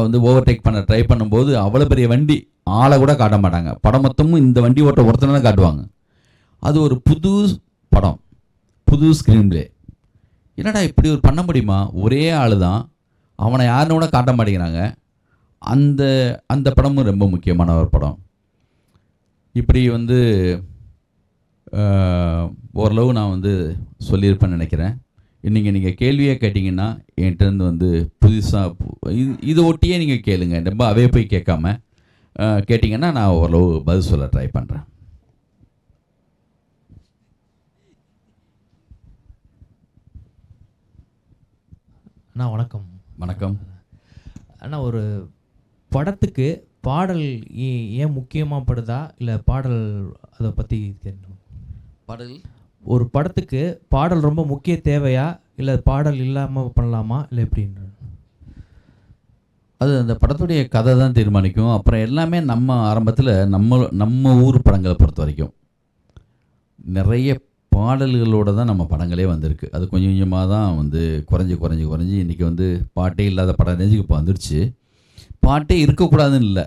வந்து ஓவர்டேக் பண்ண ட்ரை பண்ணும்போது அவ்வளோ பெரிய வண்டி, ஆளை கூட காட்ட மாட்டாங்க. படம் மொத்தமும் இந்த வண்டி ஓட்ட ஒருத்தனை தான் காட்டுவாங்க. அது ஒரு புது படம், புது ஸ்க்ரீன் பிளே. என்னடா இப்படி ஒரு பண்ண முடியுமா? ஒரே ஆள் தான், அவனை யாருன்னு கூட காட்ட மாட்டேங்கிறாங்க. அந்த படமும் ரொம்ப முக்கியமான ஒரு படம். இப்படி வந்து ஓரளவு நான் வந்து சொல்லியிருப்பேன்னு நினைக்கிறேன். இன்றைக்கி நீங்கள் கேள்வியாக கேட்டிங்கன்னா என்கிட்டருந்து வந்து புதுசாக இது ஒட்டியே நீங்கள் கேளுங்க. ரொம்ப அவே போய் கேட்காம கேட்டிங்கன்னா நான் ஓரளவு பதில் சொல்ல ட்ரை பண்ணுறேன். அண்ணா வணக்கம். வணக்கம் அண்ணா, ஒரு படத்துக்கு பாடல் ஏன் முக்கியமாக படுதா, இல்லை பாடல் அதை பற்றி தெரியும்? பாடல் ஒரு படத்துக்கு பாடல் ரொம்ப முக்கிய தேவையா, இல்லை பாடல் இல்லாமல் பண்ணலாமா, இல்லை எப்படின்னு? அது அந்த படத்துடைய கதை தான் தீர்மானிக்கும். அப்புறம் எல்லாமே நம்ம ஆரம்பத்தில் நம்ம ஊர் படங்களை பொறுத்த வரைக்கும் நிறைய பாடல்களோடு தான் நம்ம படங்களே வந்திருக்கு. அது கொஞ்சம் கொஞ்சமாக தான் வந்து குறைஞ்சி இன்றைக்கி வந்து பாட்டே இல்லாத படம் ரேஞ்சுக்கு இப்போ வந்துடுச்சு. பாட்டே இருக்கக்கூடாதுன்னு இல்லை,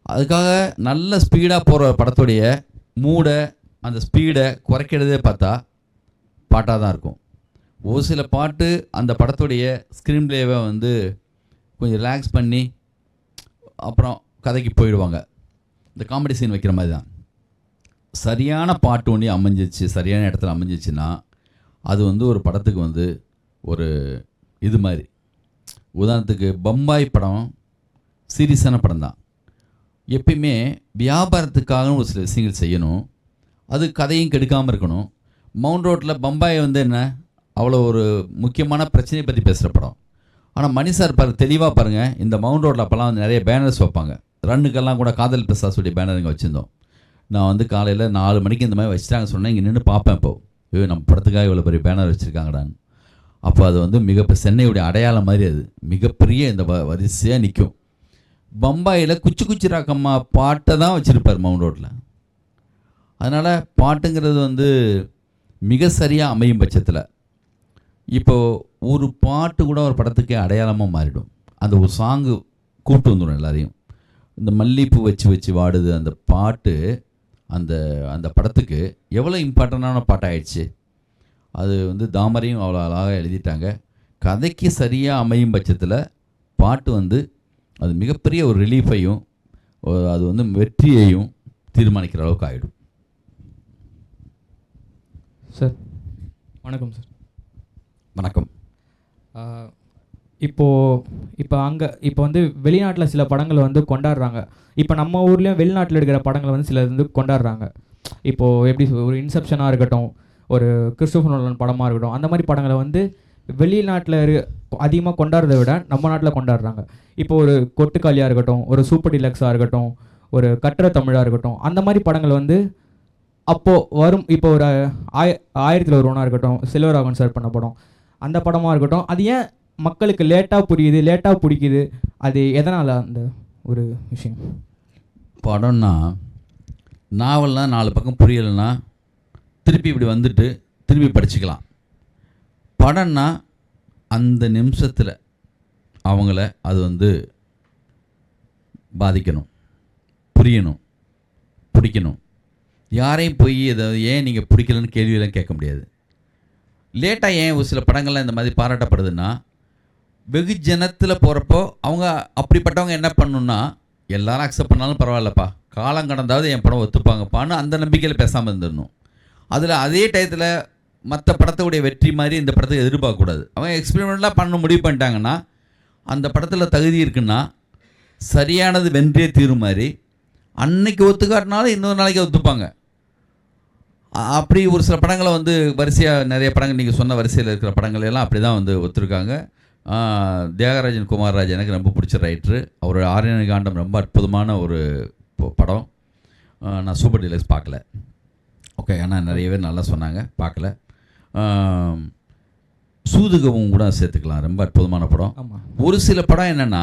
அதுக்காக நல்ல ஸ்பீடாக போகிற படத்துடைய மூடை, அந்த ஸ்பீடை குறைக்கிறதே பார்த்தா பாட்டாக தான் இருக்கும். ஒரு சில பாட்டு அந்த படத்துடைய ஸ்க்ரீன் பிளேவை வந்து கொஞ்சம் ரிலாக்ஸ் பண்ணி அப்புறம் கதைக்கு போயிடுவாங்க. இந்த காமெடி சீன் வைக்கிற மாதிரி தான். சரியான பாட்டு ஒன்றி அமைஞ்சிச்சு, சரியான இடத்துல அமைஞ்சிச்சுன்னா அது வந்து ஒரு படத்துக்கு வந்து ஒரு இது மாதிரி. உதாரணத்துக்கு பம்பாய் படம் சீரியஸான படம் தான். எப்பயுமே வியாபாரத்துக்காக ஒரு சில விஷயங்கள் செய்யணும், அது கதையும் கெடுக்காமல் இருக்கணும். மவுண்ட் ரோட்டில் பம்பாய் வந்து என்ன அவ்வளோ ஒரு முக்கியமான பிரச்சனையை பற்றி பேசுகிற படம். ஆனால் மணி சார் தெளிவாக பாருங்கள், இந்த மவுண்ட் ரோட்டில் அப்போல்லாம் வந்து நிறைய பேனர்ஸ் வைப்பாங்க. ரன்னுக்கெல்லாம் கூட காதல் பிரசாசுடைய பேனர் இங்கே வச்சுருந்தோம். நான் வந்து காலையில் 4 மணிக்கு இந்த மாதிரி வச்சுட்டாங்க சொன்னேன், இங்கே நின்று பார்ப்பேன். இப்போது நம்ம படத்துக்காக இவ்வளோ பெரிய பேனர் வச்சுருக்காங்கடான்னு. அப்போ அது வந்து சென்னையுடைய அடையாளம் மாதிரி, அது மிகப்பெரிய இந்த வரிசையாக நிற்கும். பம்பாயில் குச்சி ராக்கம்மா பாட்டை தான் வச்சுருப்பார் மவுண்ட் ரோட்டில். அதனால் பாட்டுங்கிறது வந்து மிக சரியாக அமையும் பட்சத்தில் இப்போது ஒரு பாட்டு கூட ஒரு படத்துக்கே அடையாளமாக மாறிடும். அந்த ஒரு சாங்கு கூப்பிட்டு வந்துடும் எல்லாரையும். இந்த மல்லிகைப்பூ வச்சு வாடுது அந்த பாட்டு அந்த படத்துக்கு எவ்வளோ இம்பார்ட்டண்டான பாட்டாகிடுச்சு. அது வந்து தாமரையும் அவ்வளோ அழகாக எழுதிட்டாங்க. கதைக்கு சரியாக அமையும் பட்சத்தில் பாட்டு வந்து அது மிகப்பெரிய ஒரு ரிலீஃபையும் அது வந்து வெற்றியையும் தீர்மானிக்கிற அளவுக்கு ஆகிடும். சார் வணக்கம். சார் வணக்கம். இப்போ வந்து வெளிநாட்டில் சில படங்களை வந்து கொண்டாடுறாங்க. இப்போ நம்ம ஊர்லேயும் வெளிநாட்டில் எடுக்கிற படங்களை வந்து சில வந்து கொண்டாடுறாங்க. இப்போது எப்படி ஒரு இன்செப்ஷனாக இருக்கட்டும், ஒரு கிறிஸ்டோபர் நோலன் படமாக இருக்கட்டும், அந்த மாதிரி படங்களை வந்து வெளிநாட்டில் அதிகமாக கொண்டாடுறதை விட நம்ம நாட்டில் கொண்டாடுறாங்க. இப்போ ஒரு கொட்டுக்காளியாக இருக்கட்டும், ஒரு சூப்பர் டிலக்ஸாக இருக்கட்டும், ஒரு கட்டுற தமிழாக இருக்கட்டும், அந்த மாதிரி படங்கள் வந்து அப்போது வரும். இப்போ ஒரு 1000ல் ஒருவனாக இருக்கட்டும், செல்வராகவன் சார் பண்ண படம், அந்த படமாக இருக்கட்டும், அது ஏன் மக்களுக்கு லேட்டாக புரியுது, லேட்டாக பிடிக்குது? அது எதனால் அந்த ஒரு விஷயம்? படம்னா நாவல்னால் 4 பக்கம் புரியலைன்னா திருப்பி இப்படி வந்துட்டு திருப்பி படிச்சுக்கலாம். படம்னா அந்த நிமிஷத்தில் அவங்கள அது வந்து பாதிக்கணும், புரியணும், பிடிக்கணும். யாரையும் போய் ஏதாவது ஏன் நீங்கள் பிடிக்கலன்னு கேள்வியெல்லாம் கேட்க முடியாது. லேட்டாக ஏன் ஒரு சில படங்கள்லாம் இந்த மாதிரி பாராட்டப்படுதுன்னா, வெகுஜனத்தில் போகிறப்போ அவங்க அப்படிப்பட்டவங்க என்ன பண்ணணுன்னா எல்லாரும் அக்செப்ட் பண்ணாலும் பரவாயில்லப்பா, காலம் கடந்தாவது என் படம் ஒத்துப்பாங்கப்பான்னு அந்த நம்பிக்கையில் பேசாமல் இருந்துடணும். அதில் அதே டயத்தில் மற்ற படத்துடைய வெற்றி மாதிரி இந்த படத்தை எதிர்பார்க்கக்கூடாது. அவங்க எக்ஸ்பெரிமெண்ட்லாம் பண்ண முடிவு பண்ணிட்டாங்கன்னா அந்த படத்தில் தகுதி இருக்குன்னா சரியானது வென்றே தீரும் மாதிரி அன்னைக்கு ஒத்துக்காட்டினாலும் இன்னொரு நாளைக்கு ஒத்துப்பாங்க. அப்படி ஒரு சில படங்களை வந்து வரிசையாக நிறைய படங்கள் நீங்கள் சொன்ன வரிசையில் இருக்கிற படங்கள் எல்லாம் அப்படி தான் வந்து ஒத்துருக்காங்க. தியாகராஜன் குமாரராஜ் எனக்கு ரொம்ப பிடிச்ச ரைட்ரு. அவரோட ஆரியன காண்டம் ரொம்ப அற்புதமான ஒரு படம். நான் சூப்பர் டீலக்ஸ் பார்க்கல, ஓகே, ஆனால் நிறைய பேர் நல்லா சொன்னாங்க, பார்க்கல. சூதுகவும் கூட சேர்த்துக்கலாம், ரொம்ப அற்புதமான படம். ஒரு சில படம் என்னென்னா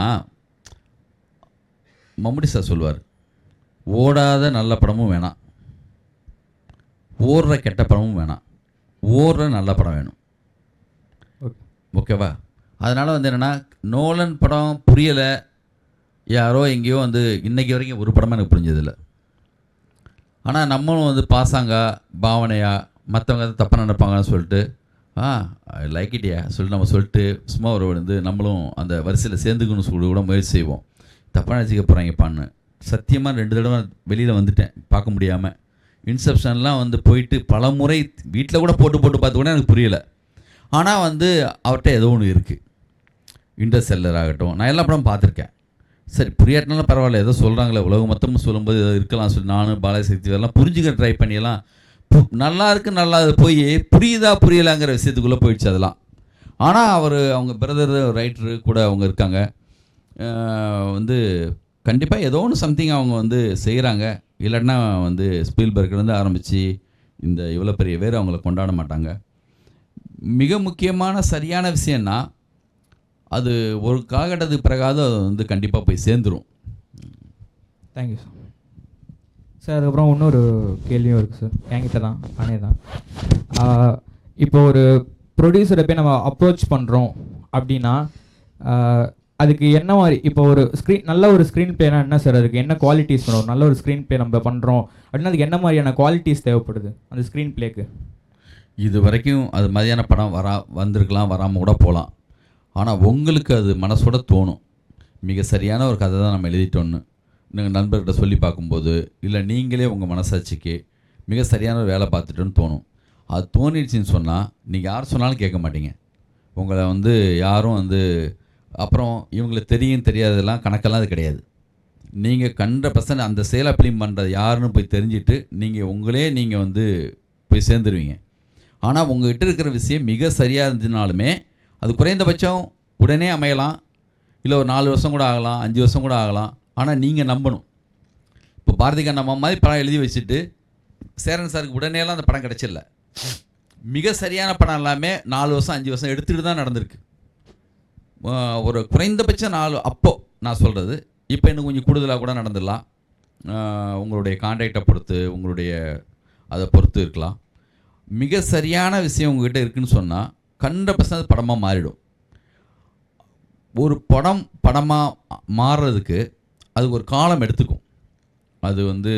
மம்முட்டி சார் சொல்லுவார், ஓடாத நல்ல படமும் வேணாம், ஓடுற கெட்ட படமும் வேணாம், ஓடுற நல்ல படம் வேணும். ஓகேவா? அதனால் வந்து என்னென்னா நோலன் படம் புரியலை, யாரோ எங்கேயோ வந்து இன்றைக்கி வரைக்கும் ஒரு படமாக எனக்கு புரிஞ்சதில்லை. ஆனால் நம்மளும் வந்து பாசாங்கா பாவனையாக மற்றவங்க தப்பாக நினைப்பாங்கன்னு சொல்லிட்டு லைக் இட்டியா சொல்லிட்டு நம்ம சொல்லிட்டு சும்மா ஒரு வந்து நம்மளும் அந்த வரிசையில் சேர்ந்துக்கணும்னு சொல்லி கூட முயற்சி செய்வோம். தப்பாக நினச்சிக்க போகிறாங்கப்பான்னு சத்தியமாக 2 தடவை வெளியில் வந்துட்டேன் பார்க்க முடியாமல். இன்செப்ஷன்லாம் வந்து போயிட்டு பல முறை வீட்டில் கூட போட்டு பார்த்து கூட எனக்கு புரியலை. ஆனால் வந்து அவர்கிட்ட ஏதோ ஒன்று இருக்குது. இன்டர்ஸ்டெல்லர் ஆகட்டும், நான் எல்லா படம் பார்த்துருக்கேன். சரி, புரியாட்டினாலும் பரவாயில்ல, ஏதோ சொல்கிறாங்களே உலகம் மொத்தமும் சொல்லும்போது ஏதோ இருக்கலாம் சொல்லி நானும் பாலசக்தி எல்லாம் புரிஞ்சுக்க ட்ரை பண்ணியெல்லாம் நல்லா இருக்குது, நல்லா போய் புரியுதா புரியலாங்கிற விஷயத்துக்குள்ளே போயிடுச்சு அதெல்லாம். ஆனால் அவங்க பிரதர் ரைட்டரு கூட அவங்க இருக்காங்க, வந்து கண்டிப்பாக ஏதோ ஒன்று சம்திங் அவங்க வந்து செய்கிறாங்க. இல்லைன்னா வந்து ஸ்பீல்பர்க்லேருந்து ஆரம்பித்து இந்த இவ்வளோ பெரிய பேர் அவங்கள கொண்டாட மாட்டாங்க. மிக முக்கியமான சரியான விஷயம்னா அது ஒரு காலகட்டத்துக்கு பிறகாவது அது வந்து கண்டிப்பாக போய் சேர்ந்துடும். Thank you sir. சார் அதுக்கப்புறம் இன்னொரு கேள்வியும் இருக்குது சார், என்கிட்ட தான், நானே தான். இப்போ ஒரு ப்ரொடியூசரை போய் நம்ம அப்ரோச் பண்ணுறோம் அப்படின்னா அதுக்கு என்ன மாதிரி, இப்போ ஒரு நல்ல ஒரு ஸ்க்ரீன் பிளேனா என்ன சார், அதுக்கு என்ன குவாலிட்டிஸ் வேணும்? நல்ல ஒரு ஸ்க்ரீன் பிளே நம்ம பண்ணுறோம் அப்படின்னா அதுக்கு என்ன மாதிரியான குவாலிட்டிஸ் தேவைப்படுது அந்த ஸ்க்ரீன் பிளேக்கு? இது வரைக்கும் அது மாதிரியான படம் வந்திருக்கலாம், வராமல் கூட போகலாம். ஆனால் உங்களுக்கு அது மனசோட தோணும், மிக சரியான ஒரு கதை தான் நம்ம எழுதிட்டோன்னு. நீங்கள் நண்பர்கிட்ட சொல்லி பார்க்கும்போது, இல்லை நீங்களே உங்கள் மனசாட்சிக்கு மிக சரியான ஒரு வேலை பார்த்துட்டோன்னு தோணும். அது தோணிடுச்சின்னு சொன்னால் நீங்கள் யார் சொன்னாலும் கேட்க மாட்டீங்க. உங்களை வந்து யாரும் வந்து அப்புறம் இவங்களுக்கு தெரியும் தெரியாததெல்லாம் கணக்கெல்லாம் அது கிடையாது. நீங்கள் 100% அந்த செயலை ஃபிலிம் பண்ணுறது யாருன்னு போய் தெரிஞ்சுட்டு நீங்கள் வந்து போய் சேர்ந்துருவீங்க. ஆனால் உங்கள்கிட்ட இருக்கிற விஷயம் மிக சரியாக இருந்துனாலுமே அது குறைந்தபட்சம் உடனே அமையலாம், இல்லை ஒரு 4 வருஷம் கூட ஆகலாம், 5 வருஷம் கூட ஆகலாம். ஆனால் நீங்கள் நம்பணும். இப்போ பாரதி கண்ணம்மா மாதிரி படம் எழுதி வச்சுட்டு சேரன் சாருக்கு உடனேலாம் அந்த படம் கிடச்சிடல. மிக சரியான படம் எல்லாமே 4 வருஷம் 5 வருஷம் எடுத்துகிட்டு தான் நடந்திருக்கு. ஒரு குறைந்தபட்சம் 4 அப்போது நான் சொல்கிறது, இப்போ இன்னும் கொஞ்சம் கூடுதலாக கூட நடந்துடலாம். உங்களுடைய கான்ட்ராக்டை பொறுத்து, உங்களுடைய அதை பொறுத்து இருக்கலாம். மிக சரியான விஷயம் உங்கள்கிட்ட இருக்குதுன்னு சொன்னால் 100% படமாக மாறிடும். ஒரு படமாக மாறுறதுக்கு அதுக்கு ஒரு காலம் எடுத்துக்கும். அது வந்து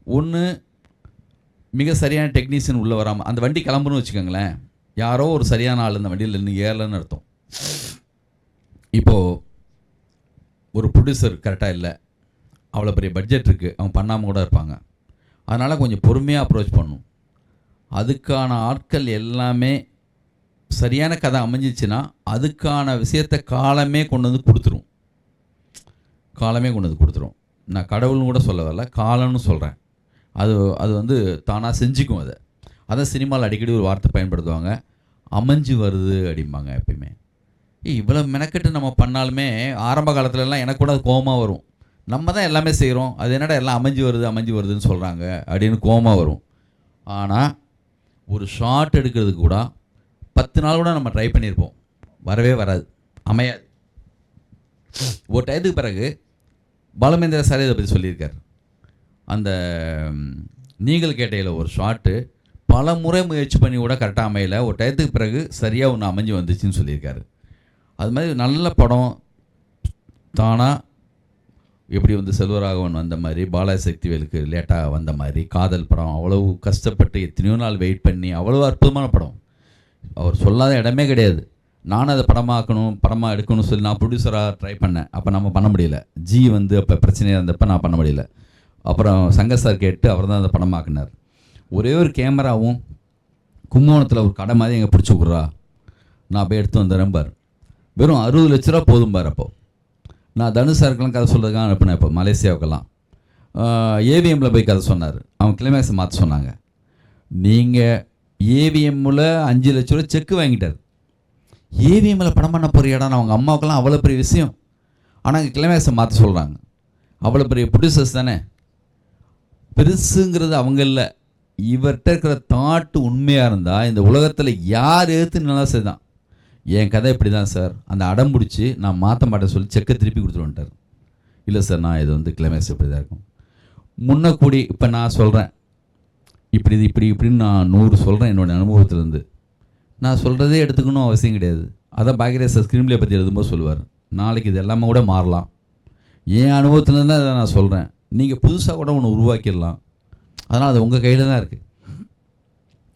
ஒன்று மிக சரியான டெக்னீஷியன் உள்ளே வராமல் அந்த வண்டி கிளம்புன்னு வச்சுக்கோங்களேன், யாரோ ஒரு சரியான ஆள் இந்த வண்டியில் இன்னும் ஏறலன்னு அர்த்தம். இப்போது ஒரு ப்ரொடியூசர் கரெக்டாக இல்லை, அவ்வளோ பெரிய பட்ஜெட் இருக்குது, அவங்க பண்ணாமல் கூட இருப்பாங்க. அதனால் கொஞ்சம் பொறுமையாக அப்ரோச் பண்ணணும். அதுக்கான ஆட்கள் எல்லாமே சரியான கதை அமைஞ்சிச்சுன்னா அதுக்கான விஷயத்தை காலமே கொண்டு வந்து கொடுத்துரும். நான் கடவுள்னு கூட சொல்ல வரல, காலம்னு சொல்கிறேன். அது வந்து தானாக செஞ்சுக்கும். அதை சினிமாவில் அடிக்கடி ஒரு வார்த்தை பயன்படுத்துவாங்க, அமைஞ்சு வருது அப்படிம்பாங்க. எப்பயுமே இவ்வளோ மெனக்கெட்டு நம்ம பண்ணாலுமே ஆரம்ப காலத்துலலாம் எனக்கு கூட அது கோபமாக வரும். நம்ம தான் எல்லாமே செய்கிறோம், அது என்னடா எல்லாம் அமைஞ்சு வருதுன்னு சொல்கிறாங்க அப்படின்னு கோபமாக வரும். ஆனால் ஒரு ஷார்ட் எடுக்கிறதுக்கு கூட 10 நாள் கூட நம்ம ட்ரை பண்ணியிருப்போம், வரவே வராது, அமையாது. ஒரு டயத்துக்கு பிறகு பாலுமேந்திர சார் இதை பற்றி சொல்லியிருக்கார். அந்த நீங்கள் கேட்டையில் ஒரு ஷார்ட்டு பல முறை முயற்சி பண்ணி கூட கரெக்டாக அமையலை, ஒரு டயத்துக்கு பிறகு சரியாக ஒன்று அமைஞ்சு வந்துச்சுன்னு சொல்லியிருக்காரு. அது மாதிரி நல்ல படம் தானாக எப்படி வந்து செல்வராகவன் வந்த மாதிரி, பாலசக்திவேலுக்கு லேட்டாக வந்த மாதிரி, காதல் படம் அவ்வளவு கஷ்டப்பட்டு எத்தனையோ நாள் வெயிட் பண்ணி அவ்வளோ அற்புதமான படம், அவர் சொல்லாத இடமே கிடையாது. நானும் அதை படமாக எடுக்கணும்னு சொல்லி நான் ப்ரொடியூசராக ட்ரை பண்ணேன். அப்போ நம்ம பண்ண முடியல. ஜி வந்து அப்போ பிரச்சனையாக இருந்தப்போ நான் பண்ண முடியல. அப்புறம் சங்கர் சார் கேட்டு அவர் தான் அதை படமாக்குனார். ஒரே ஒரு கேமராவும் கும்பகோணத்தில் ஒரு கடை மாதிரி எங்கே பிடிச்சி விட்றா, நான் போய் எடுத்து வந்துடுறேன் பார். வெறும் 60 லட்ச ரூபா போதும் பார். அப்போது நான் தனுஷ் சாருக்கெல்லாம் கதை சொல்கிறதுக்காக அனுப்பினேன். இப்போ மலேசியாவுக்கெல்லாம் ஏவிஎம்மில் போய் கதை சொன்னார். அவங்க கிளைமேக்ஸை மாற்ற சொன்னாங்க. நீங்கள் ஏவிஎம்மில் 5 லட்ச ரூபா செக்கு வாங்கிட்டார். ஏவிஎம்மில் படம் பண்ண போகிற இடம் அவங்க அம்மாவுக்கெல்லாம் அவ்வளோ பெரிய விஷயம். ஆனால் அங்கே கிளைமேக்ஸை மாற்ற சொல்கிறாங்க. அவ்வளோ பெரிய ப்ரொடியூசர்ஸ் தானே. பெருசுங்கிறது அவங்க இல்லை. இவர்கிட்ட இருக்கிற தாட்டு உண்மையாக இருந்தால் இந்த உலகத்தில் யார் எதிர்த்து நல்லா செய்தான். என் கதை இப்படி தான் சார், அந்த அடம் பிடிச்சி நான் மாற்ற மாட்டேன் சொல்லி செக்கை திருப்பி கொடுத்துருவந்துட்டார். இல்லை சார், நான் இது வந்து கிளைமேக்ஸ் இப்படி தான் இருக்கும் முன்ன கூடி. இப்போ நான் சொல்கிறேன் இப்படின்னு நான் 100 சொல்கிறேன் என்னோடய அனுபவத்திலேருந்து. நான் சொல்கிறதே எடுத்துக்கணும் அவசியம் கிடையாது. அதான் பாக்யராஜ் சார் ஸ்க்ரீன் பிளே பற்றி எழுதும்போது சொல்லுவார், நாளைக்கு இது எல்லாமே கூட மாறலாம். என் அனுபவத்துலேருந்து தான் அதை நான் சொல்கிறேன். நீங்கள் புதுசாக கூட ஒன்று உருவாக்கிடலாம். அதனால் அது உங்கள் கையில் தான் இருக்குது.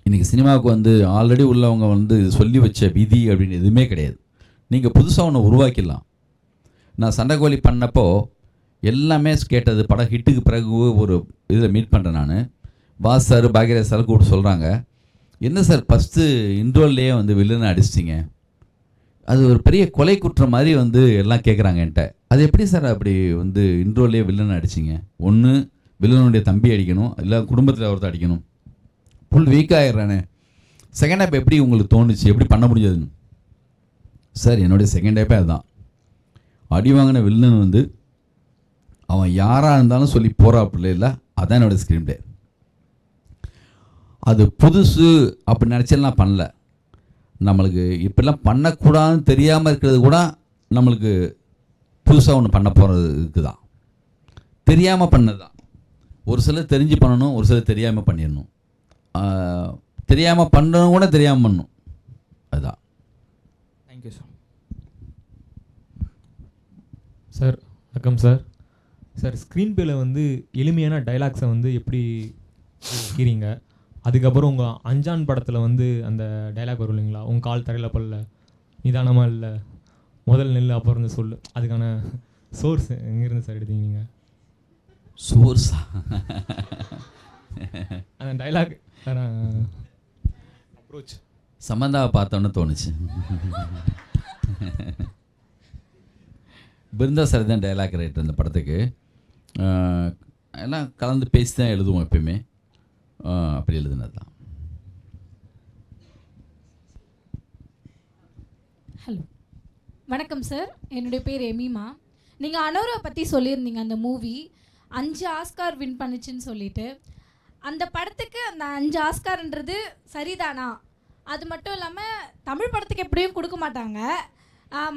இன்றைக்கி சினிமாவுக்கு வந்து ஆல்ரெடி உள்ளவங்க வந்து சொல்லி வச்ச விதி அப்படின்னு எதுவுமே கிடையாது. நீங்கள் புதுசாக ஒன்று உருவாக்கிடலாம். நான் சண்டைக்கோழி பண்ணப்போ எல்லாமே கேட்டது படம் ஹிட்டுக்கு பிறகு ஒரு இதில் மீட் பண்ணுறேன் நான். வாஸ் சார் பாக்யராஜ் சார் கூட சொல்கிறாங்க, என்ன சார் ஃபஸ்ட்டு இன்ட்ரோல்லையே வந்து வில்லனை அடிச்சிட்டிங்க, அது ஒரு பெரிய கொலை குற்றம் மாதிரி வந்து எல்லாம் கேட்குறாங்க என்கிட்ட. அது எப்படி சார் அப்படி வந்து இன்ட்ரோல்லையே வில்லனை அடிச்சிங்க? ஒன்று வில்லனுடைய தம்பி அடிக்கணும், இல்லை குடும்பத்தில் ஒருத்தர் அடிக்கணும். ஃபுல் வீக் ஆகிடுறானே. செகண்ட் ஹாப் எப்படி உங்களுக்கு தோணுச்சு, எப்படி பண்ண முடியாதுன்னு? சார் என்னுடைய செகண்ட் ஹாப்பே அதுதான். அடி வாங்கின வில்லன் வந்து அவன் யாராக இருந்தாலும் சொல்லி போகிறாப்புல இல்லை, அதான் என்னோடய ஸ்க்ரீன் பிளே. அது புதுசு அப்படி நினச்செல்லாம் பண்ணல. நம்மளுக்கு இப்படிலாம் பண்ணக்கூடாதுன்னு தெரியாமல் இருக்கிறது கூட நம்மளுக்கு புதுசாக ஒன்று பண்ண போகிறதுக்கு தான். தெரியாமல் பண்ணது தான். ஒரு சிலர் தெரிஞ்சு பண்ணணும், ஒரு சிலர் தெரியாமல் பண்ணிடணும். தெரியாமல் பண்ணணும் கூட தெரியாமல் பண்ணணும். அதுதான். Thank you sir. சார் வணக்கம் சார். சார் ஸ்க்ரீன் பிளேல வந்து எளிமையான டைலாக்ஸை வந்து எப்படி இருக்கிறீங்க? அதுக்கப்புறம் உங்கள் அஞ்சான் படத்தில் வந்து அந்த டைலாக் வரும் இல்லைங்களா, உங்கள் கால் தரையில் பல்ல நிதானமாக இல்லை முதல் நெல் அப்புறம் இருந்து சொல்லு, அதுக்கான சோர்ஸ் எங்கேருந்து சார் எடுத்தீங்க நீங்கள்? சோர்ஸா? அந்த டைலாக் அப்ரோச் சம்பந்தாவை பார்த்தோன்னு தோணுச்சு. பிருந்தா சார் தான் டைலாக் ரைட்டர் அந்த படத்துக்கு. எல்லாம் கலந்து பேசி தான் எழுதுவோம் எப்பயுமே. அப்படி எழுதுனது தான். ஹலோ வணக்கம் சார், என்னுடைய பேர் எமிமா. நீங்கள் அனோரா பற்றி சொல்லியிருந்தீங்க, அந்த மூவி 5 ஆஸ்கார் வின் பண்ணுச்சுன்னு சொல்லிட்டு. அந்த படத்துக்கு அந்த 5 ஆஸ்கார்ன்றது சரிதானா? அது மட்டும் இல்லாமல் தமிழ் படத்துக்கு எப்படியும் கொடுக்க மாட்டாங்க.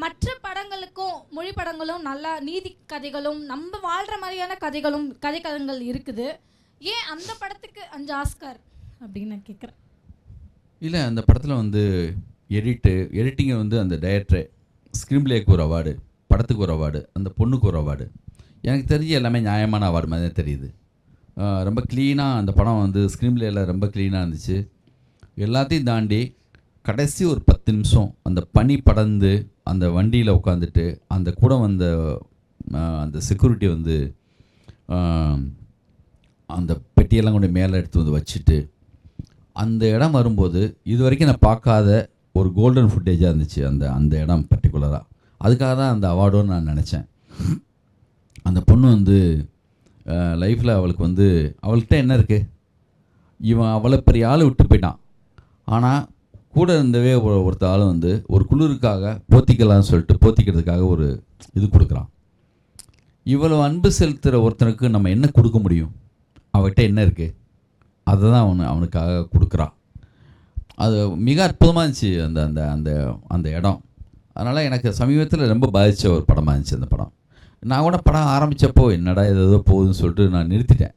மற்ற படங்களுக்கும் மொழி படங்களும் நல்லா நீதி கதைகளும் நம்ம வாழ்கிற மாதிரியான கதைக்களங்கள் இருக்குது. ஏன் அந்த படத்துக்கு 5 ஆஸ்கார் அப்படின்னு நான் கேட்குறேன். இல்லை, அந்த படத்தில் வந்து எடிட்டிங்கை வந்து அந்த டைரக்டர், ஸ்க்ரீன் பிளேக்கு ஒரு அவார்டு, படத்துக்கு ஒரு அவார்டு, அந்த பொண்ணுக்கு ஒரு அவார்டு. எனக்கு தெரிஞ்சு எல்லாமே நியாயமான அவார்டு மாதிரி தான் தெரியுது. ரொம்ப க்ளீனாக அந்த படம் வந்து ஸ்க்ரீன் பிளேயில் ரொம்ப க்ளீனாக இருந்துச்சு. எல்லாத்தையும் தாண்டி கடைசி ஒரு 10 நிமிஷம் அந்த பனி படர்ந்து அந்த வண்டியில் உட்காந்துட்டு அந்த கூட வந்த அந்த செக்யூரிட்டி வந்து அந்த பெட்டியெல்லாம் கொண்டு மேலே எடுத்து வந்து வச்சுட்டு அந்த இடம் வரும்போது இது வரைக்கும் நான் பார்க்காத ஒரு கோல்டன் ஃபுட்டேஜாக இருந்துச்சு அந்த இடம் பர்டிகுலராக. அதுக்காக தான் அந்த அவார்டுன்னு நான் நினச்சேன். அந்த பொண்ணு வந்து லைஃப்பில் அவளுக்கு வந்து அவள்கிட்ட என்ன இருக்குது, இவன் அவ்வளோ பெரிய ஆள் விட்டு போயிட்டான். ஆனால் கூட இருந்தவே ஒருத்த ஆள் வந்து ஒரு குளிருக்காக போத்திக்கலாம்னு சொல்லிட்டு போத்திக்கிறதுக்காக ஒரு இது கொடுக்குறான். இவ்வளோ அன்பு செலுத்துகிற ஒருத்தனுக்கு நம்ம என்ன கொடுக்க முடியும்? அவர்கிட்ட என்ன இருக்குது, அதை தான் அவனுக்காக கொடுக்குறான். அது மிக அற்புதமாக இருந்துச்சு அந்த அந்த அந்த அந்த இடம். அதனால் எனக்கு சமீபத்தில் ரொம்ப பாதித்த ஒரு படமாக இருந்துச்சு அந்த படம். நான் கூட படம் ஆரம்பித்தப்போ என்னடா ஏதோ போகுதுன்னு சொல்லிட்டு நான் நிறுத்திட்டேன்.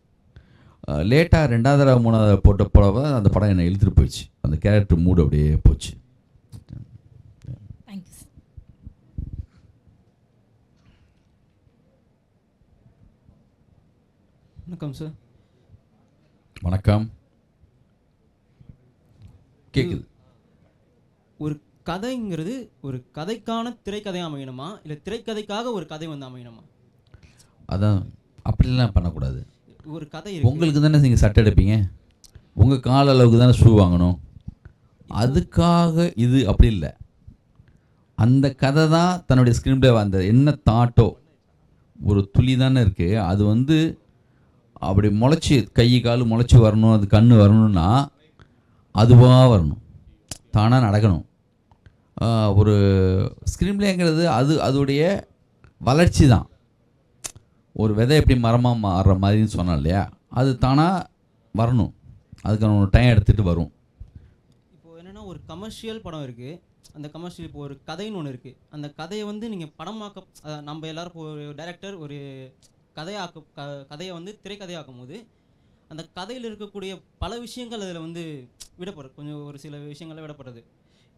லேட்டாக 2வது தடவை 3வது போட்ட போல அந்த படம் என்னை இழுத்துட்டு போயிடுச்சு. அந்த கேரக்டர் மூடு அப்படியே போச்சு. வணக்கம் சார். வணக்கம். கேட்குது. ஒரு கதைங்கிறது ஒரு கதைக்கான திரைக்கதையாக அமையணுமா, இல்லை திரைக்கதைக்காக ஒரு கதை வந்து அமையணுமா? அதான் அப்படிலாம் பண்ணக்கூடாது. ஒரு கதை இருக்கு. உங்களுக்கு தானே நீங்கள் சட்டை எடுப்பீங்க, உங்கள் கால அளவுக்கு தானே ஷூ வாங்கணும். அதுக்காக இது அப்படி இல்லை. அந்த கதை தான் தன்னுடைய ஸ்க்ரீன் பிளே அந்த என்ன தாட்டோ ஒரு துளி தானே இருக்குது. அது வந்து அப்படி முளைச்சி கை கால் முளைச்சி வரணும், அது கண் வரணும்னா அதுவாக வரணும், தானாக நடக்கணும். ஒரு ஸ்க்ரீன் பிளேங்கிறது அதோடைய வளர்ச்சி தான். ஒரு விதை எப்படி மரமாக மாறுற மாதிரின்னு சொன்னோம் இல்லையா, அது தானாக வரணும், அதுக்கான ஒரு டைம் எடுத்துகிட்டு வரும். இப்போது என்னென்னா ஒரு கமர்ஷியல் படம் இருக்குது, அந்த கமர்ஷியல் இப்போ ஒரு கதைன்னு ஒன்று இருக்குது. அந்த கதையை வந்து நீங்கள் படமாக்க நம்ம எல்லோரும் இப்போ ஒரு டைரக்டர் ஒரு கதையை வந்து திரைக்கதையாக்கும் போது அந்த கதையில் இருக்கக்கூடிய பல விஷயங்கள் அதில் வந்து விடப்படுறது, கொஞ்சம் ஒரு சில விஷயங்கள்லாம் விடப்படுறது.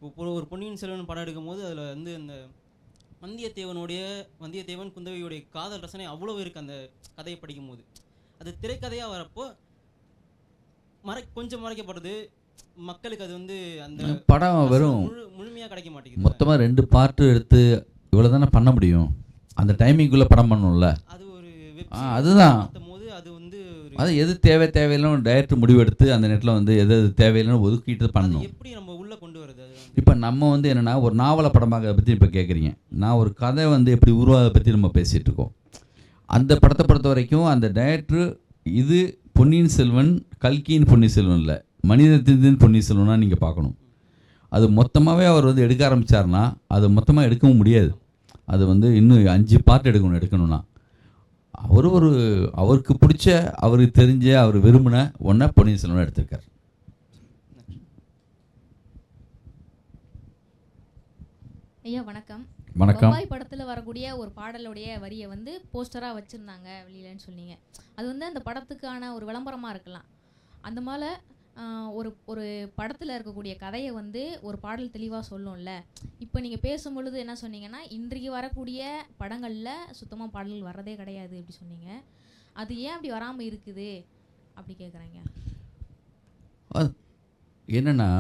இப்போ ஒரு பொன்னியின் செல்வன் படம் எடுக்கும் போது அதில் வந்து அந்த வந்தியத்தேவன் குந்தவையுடைய காதல் ரசனை அவ்வளோ இருக்குது அந்த கதையை படிக்கும் போது. அது திரைக்கதையாக வரப்போ கொஞ்சம் மறைக்கப்படுது, மக்களுக்கு அது வந்து அந்த படம் வெறும் முழுமையாக கிடைக்க மாட்டேங்குது. மொத்தமாக 2 பார்ட்டு எடுத்து இவ்வளோ தானே பண்ண முடியும், அந்த டைமிங்குள்ளே படம் பண்ணணும்ல. அது ஒரு அதுதான் போது அது வந்து அது எது தேவையில்லைன்னு டைரக்டர் முடிவெடுத்து அந்த நேரத்தில் வந்து எது தேவையில்லைன்னு ஒதுக்கிட்டு பண்ணணும். எப்படி நம்ம உள்ளே கொண்டு வருது? இப்போ நம்ம வந்து என்னென்னா ஒரு நாவலை படமாக பற்றி இப்போ கேட்குறீங்க, நான் ஒரு கதை வந்து எப்படி உருவாதை பற்றி நம்ம பேசிகிட்டு இருக்கோம். அந்த படத்தை பொறுத்த வரைக்கும் அந்த டைரக்டர் இது பொன்னியின் செல்வன் கல்கியின் பொன்னியின் செல்வன் இல்லை, மனிதத்தின் பொன்னியின் செல்வனாக நீங்கள் பார்க்கணும். அது மொத்தமாகவே அவர் வந்து எடுக்க ஆரம்பித்தார்னா அது மொத்தமாக எடுக்கவும் முடியாது. அது வந்து இன்னும் 5 பார்ட் எடுக்கணும்னா அவருக்கு பிடிச்ச அவருக்கு தெரிஞ்ச அவர் விரும்பின ஒன்றை பொன்னியின் செல்வன் எடுத்திருக்கார். ஐயா வணக்கம். வணக்கம். பம்பாய் படத்தில் வரக்கூடிய ஒரு பாடலுடைய வரியை வந்து போஸ்டராக வச்சுருந்தாங்க வெளியிலன்னு சொன்னீங்க. அது வந்து அந்த படத்துக்கான ஒரு விளம்பரமாக இருக்கலாம். அந்த மாதிரி ஒரு படத்தில் இருக்கக்கூடிய கதையை வந்து ஒரு பாடல் தெளிவாக சொல்லும்ல. இப்போ நீங்கள் பேசும்பொழுது என்ன சொன்னீங்கன்னா, இன்றைக்கு வரக்கூடிய படங்களில் சுத்தமாக பாடல்கள் வர்றதே கிடையாது அப்படி சொன்னீங்க. அது ஏன் அப்படி வராமல் இருக்குது அப்படி கேட்குறேங்க. என்னென்னா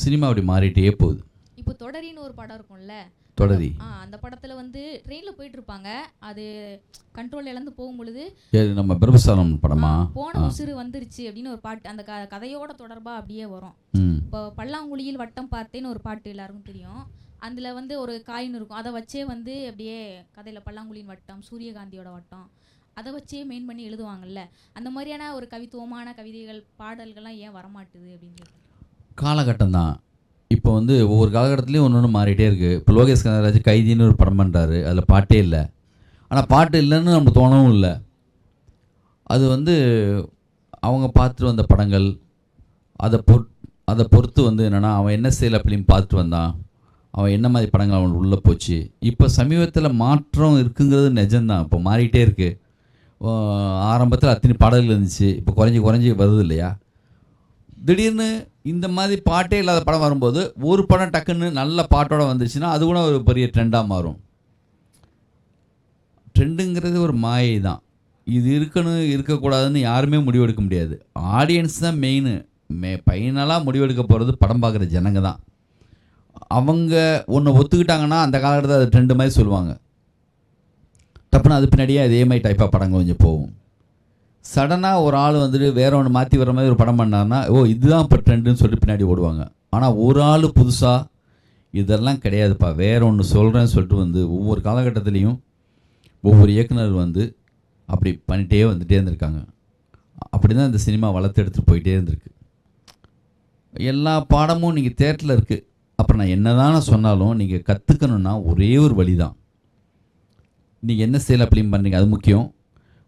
சினிமா அப்படி மாறிட்டே போகுது. இப்போ தொடரின்னு ஒரு படம் இருக்கும்ல, தொடரி அந்த படத்துல வந்து ட்ரெயின்ல போயிட்டு இருப்பாங்க, அது கண்ட்ரோல் இழந்து போகும்பொழுது நம்ம பிரபுசாலம் படமா போன உசுறு வந்துருச்சு அப்படின்னு ஒரு பாட்டு அந்த கதையோட தொடர்பா அப்படியே வரும். இப்போ பல்லாங்குழியில் வட்டம் பார்த்தேன்னு ஒரு பாட்டு எல்லாருக்கும் தெரியும். அதுல வந்து ஒரு காயின் இருக்கும், அதை வச்சே வந்து அப்படியே கதையில பல்லாங்குழியின் வட்டம் சூரியகாந்தியோட வட்டம் அதை வச்சே மெயின் பண்ணி எழுதுவாங்கல்ல. அந்த மாதிரியான ஒரு கவித்துவமான கவிதைகள் பாடல்கள்லாம் ஏன் வரமாட்டுது அப்படின்னு காலகட்டம் தான். இப்போ வந்து ஒவ்வொரு காலகட்டத்துலேயும் ஒன்று மாறிட்டே இருக்குது. இப்போ லோகேஷ் கனகராஜ் கைதின்னு ஒரு படம் பண்ணுறாரு, அதில் பாட்டே இல்லை. ஆனால் பாட்டு இல்லைன்னு நம்ம தோணவும் இல்லை. அது வந்து அவங்க பார்த்துட்டு வந்த படங்கள் அதை பொறுத்து வந்து என்னென்னா அவன் என்ன செய்யலை அப்படின்னு பார்த்துட்டு வந்தான், அவன் என்ன மாதிரி படங்கள் அவனுக்கு உள்ளே போச்சு. இப்போ சமீபத்தில் மாற்றம் இருக்குங்கிறது நிஜம்தான். இப்போ மாறிட்டே இருக்குது. ஆரம்பத்தில் அத்தனை பாடல்கள் இருந்துச்சு, இப்போ குறைஞ்சி வருது இல்லையா. திடீர்னு இந்த மாதிரி பாட்டே இல்லாத படம் வரும்போது ஒரு படம் டக்குன்னு நல்ல பாட்டோட வந்துச்சுன்னா அது கூட ஒரு பெரிய ட்ரெண்டாக மாறும். ட்ரெண்டுங்கிறது ஒரு மாயை தான். இது இருக்கணும் இருக்கக்கூடாதுன்னு யாருமே முடிவெடுக்க முடியாது. ஆடியன்ஸ் தான் மெயின். ஃபைனலாக முடிவெடுக்க போகிறது படம் பார்க்குற ஜனங்க தான். அவங்க ஒன்று ஒத்துக்கிட்டாங்கன்னா அந்த காலகட்டத்தில் அது ட்ரெண்டு மாதிரி சொல்லுவாங்க. தப்புனா அது பின்னாடியே அதே மாதிரி டைப்பாக படங்கள் கொஞ்சம் போகும். சடனாக ஒரு ஆள் வந்துட்டு வேற ஒன்று மாற்றி வர மாதிரி ஒரு படம் பண்ணார்னா இதுதான் இப்போ ட்ரெண்டுன்னு சொல்லிட்டு பின்னாடி ஓடுவாங்க. ஆனால் ஒரு ஆள் புதுசாக இதெல்லாம் கிடையாதுப்பா வேற ஒன்று சொல்கிறேன்னு சொல்லிட்டு வந்து ஒவ்வொரு காலகட்டத்துலேயும் ஒவ்வொரு இயக்குனர் வந்து அப்படி பண்ணிகிட்டே வந்துகிட்டே இருந்திருக்காங்க. அப்படி தான் இந்த சினிமா வளர்த்து எடுத்துகிட்டு போயிட்டே இருந்திருக்கு. எல்லா பாடமும் நீங்கள் தேட்டரில் இருக்குது. அப்புறம் நான் என்ன தான் சொன்னாலும் நீங்கள் கற்றுக்கணுன்னா ஒரே ஒரு வழி தான். நீங்கள் என்ன செய்யலை அப்படின்னு பண்ணுறீங்க அது முக்கியம்.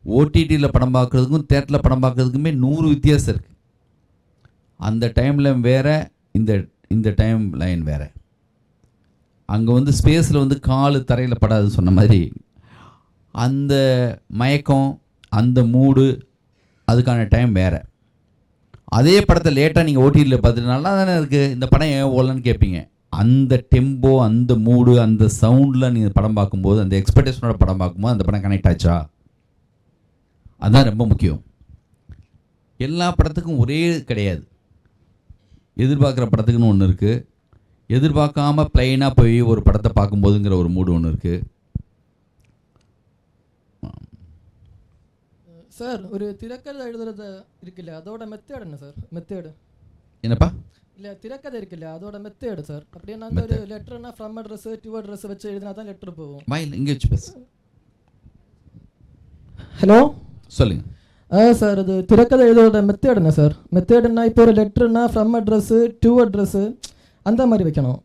ஓடிடியில் படம் பார்க்குறதுக்கும் தேட்டரில் படம் பார்க்குறதுக்குமே 100 வித்தியாசம் இருக்குது. அந்த டைமில் வேறு, இந்த டைம் லைன் வேறு. அங்கே வந்து ஸ்பேஸில் வந்து கால் தரையில் படாதுன்னு சொன்ன மாதிரி அந்த மயக்கம் அந்த மூடு அதுக்கான டைம் வேறு. அதே படத்தை லேட்டாக நீங்கள் ஓடிடியில் பார்த்துட்டு நல்லா தானே இருக்குது இந்த படம் ஏன் ஓடலன்னு கேட்பீங்க. அந்த டெம்போ அந்த மூடு அந்த சவுண்டில் நீங்கள் படம் பார்க்கும்போது அந்த எக்ஸ்பெக்டேஷனோட படம் பார்க்கும்போது அந்த படம் கனெக்ட் ஆச்சா, அதுதான் ரொம்ப முக்கியம். எல்லா படத்துக்கும் ஒரே கிடையாது. எதிர்பார்க்குற படத்துக்குன்னு ஒன்று இருக்குது, எதிர்பார்க்காம பிளைனாக போய் ஒரு படத்தை பார்க்கும்போதுங்கிற ஒரு மூடு ஒன்று இருக்குது. சார் ஒரு திரைக்கதை எழுதுறது இருக்குல்ல, அதோட மெத்தேட் என்ன சார்? மெத்தேடு என்னப்பா? இல்லை, திரைக்கதை இருக்குல்ல, அதோட மெத்தேடு சார். அப்படியே நாங்கள் ஒரு லெட்டர்னா ஃப்ரம் அட்ரஸ் டு அட்ரஸ் வச்சு எழுதினா தான் லெட்டர் போகும். வாயில் இங்கே வச்சு பேசு. ஹலோ, சொல்லுங்கள். சார் அது திரைக்கதை எழுதுறதோட மெத்தேடு என்ன சார்? மெத்தேடுன்னா இப்போ ஒரு லெட்டர்னா ஃப்ரம் அட்ரஸ்ஸு டு அட்ரஸ்ஸு அந்த மாதிரி வைக்கணும்.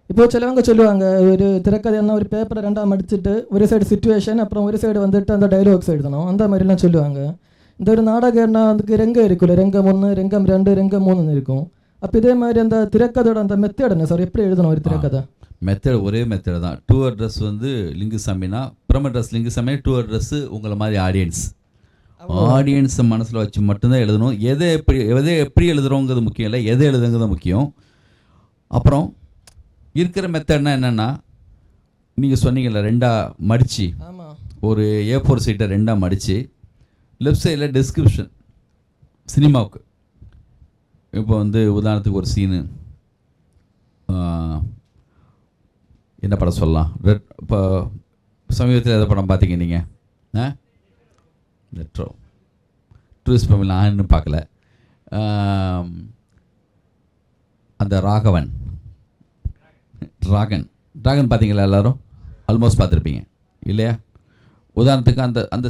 இப்போ சிலவங்க சொல்லுவாங்க, ஒரு திரைக்கதைன்னா ஒரு பேப்பரை ரெண்டாக மடிச்சுட்டு ஒரு சைடு சிச்சுவேஷன், அப்புறம் ஒரு சைடு வந்துட்டு அந்த டைலாக்ஸ் எழுதணும், அந்த மாதிரிலாம் சொல்லுவாங்க. இந்த ஒரு நாடகம்னா அதுக்கு ரெங்கம் இருக்குல்ல, ரெங்கம் 1, ரெங்கம் 2, ரெங்கம் 3 இருக்கும். அப்போ இதே மாதிரி அந்த திரைக்கதையோட அந்த மெத்தேட் என்ன சார்? எப்படி எழுதணும் ஒரு திரைக்கதை? மெத்தட் ஒரே மெத்தட் தான். டூ அட்ரஸ் வந்து லிங்குசாமினா, from address Lingusamy, to address உங்களை மாதிரி ஆடியன்ஸை மனசில் வச்சு மட்டும்தான் எழுதணும். எதை எப்படி எழுதுகிறோங்கிறது முக்கியம் இல்லை, எதை எழுதுங்கிறது முக்கியம். அப்புறம் இருக்கிற மெத்தட்னா என்னென்னா, நீங்கள் சொன்னீங்கல்ல, ரெண்டாக மடித்து ஒரு A4 சீட்டை ரெண்டாக மடித்து லெஃப்ட் சைடில் டெஸ்கிரிப்ஷன் சினிமாவுக்கு. இப்போ வந்து உதாரணத்துக்கு ஒரு சீனு, என்ன படம் சொல்லலாம்? இப்போ சமீபத்தில் எதை படம் பார்த்தீங்க நீங்கள்? ரெட்ரோ டூரிஸ்ட் ஃபேமிலி நான் இன்னும் பார்க்கல. அந்த ட்ராகன் பார்த்தீங்களா? எல்லோரும் ஆல்மோஸ்ட் பார்த்துருப்பீங்க இல்லையா? உதாரணத்துக்கு அந்த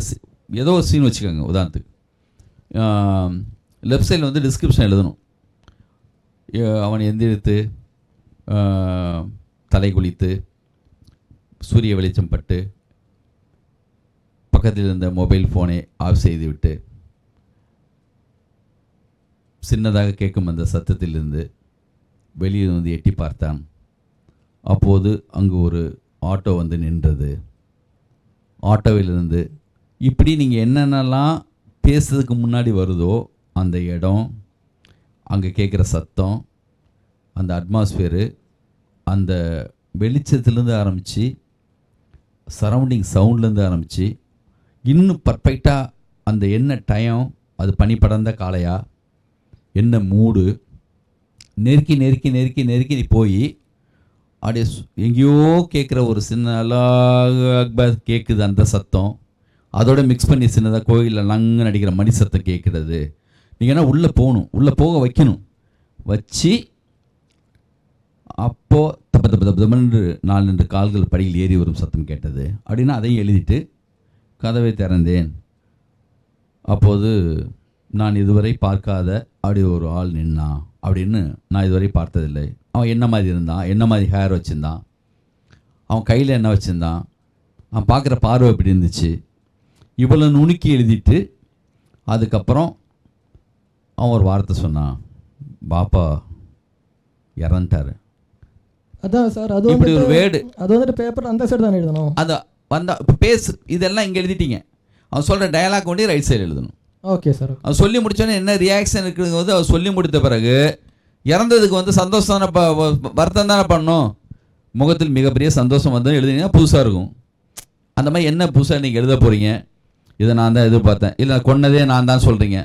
ஏதோ ஒரு சீன் வச்சுக்கோங்க. உதாரணத்துக்கு லெஃப்ட் சைடில் வந்து டிஸ்கிரிப்ஷன் எழுதணும். அவன் எந்திரித்து தலை குளித்து சூரிய வெளிச்சம் பட்டு பக்கத்தில் இருந்த மொபைல் ஃபோனை ஆஃப் செய்துவிட்டு சின்னதாக கேட்கும் அந்த சத்தத்திலிருந்து வெளியே வந்து எட்டி பார்த்தான். அப்போது அங்கு ஒரு ஆட்டோ வந்து நின்றது. ஆட்டோவிலிருந்து இப்படி நீங்கள் என்னென்னலாம் பேசுறதுக்கு முன்னாடி வருதோ அந்த இடம், அங்கே கேட்குற சத்தம், அந்த அட்மாஸ்பியரு, அந்த வெளிச்சத்துலேருந்து ஆரம்பித்து சரௌண்டிங் சவுண்ட்லேருந்து ஆரம்பித்து இன்னும் பர்ஃபெக்டாக அந்த என்ன டைம், அது பனி படர்ந்த காலையா, என்ன மூடு, நெருக்கி நெருக்கி நெருக்கி நெருக்கி போய் அப்படியே எங்கேயோ கேட்குற ஒரு சின்ன அக்பர் கேட்குது அந்த சத்தம், அதோட மிக்ஸ் பண்ணி சின்னதாக கோயிலில் லங்குன்னு அடிக்கிற மணி சத்தம் கேட்குறது. நீங்கள் என்ன உள்ளே போகணும், உள்ளே போக வைக்கணும். வச்சு அப்போது தப்பன்னு 4 கால்கள் படியில் ஏறி வரும் சத்தம் கேட்டது அப்படின்னா அதையும் எழுதிட்டு கதவை திறந்தேன். அப்போது நான் இதுவரை பார்க்காத அப்படி ஒரு ஆள் நின்னான் அப்படின்னு நான் இதுவரை பார்த்ததில்லை. அவன் என்ன மாதிரி இருந்தான், என்ன மாதிரி ஹேர் வச்சுருந்தான், அவன் கையில் என்ன வச்சுருந்தான், அவன் பார்க்குற பார்வை எப்படி இருந்துச்சு, இவ்வளோ நுணுக்கி எழுதிட்டு அதுக்கப்புறம் அவன் ஒரு வார்த்தை சொன்னான், பாப்பா இறந்துட்டாரு. அதான் சார், அது இப்படி ஒரு வேர்டு, அது வந்துட்டு பேப்பர் அந்த சைடு தான் எழுதணும். அதை வந்தா இப்போ பேசு, இதெல்லாம் இங்கே எழுதிட்டீங்க. அவன் சொல்கிற டயலாக் கொண்டு ரைட் சைடு எழுதணும். Okay sir. அவன் சொல்லி முடித்தோன்னே என்ன ரியாக்ஷன் இருக்குதுங்க வந்து அவன் சொல்லி முடித்த பிறகு இறந்ததுக்கு வந்து சந்தோஷம் தானே, வருத்தம் தானே பண்ணணும். முகத்தில் மிகப்பெரிய சந்தோஷம் வந்து எழுதினீங்கன்னா புதுசாக இருக்கும். அந்த மாதிரி என்ன புதுசாக நீங்கள் எழுத போகிறீங்க, இதை நான் தான் எதிர்பார்த்தேன், இல்லை கொன்னதே நான் தான் சொல்கிறீங்க,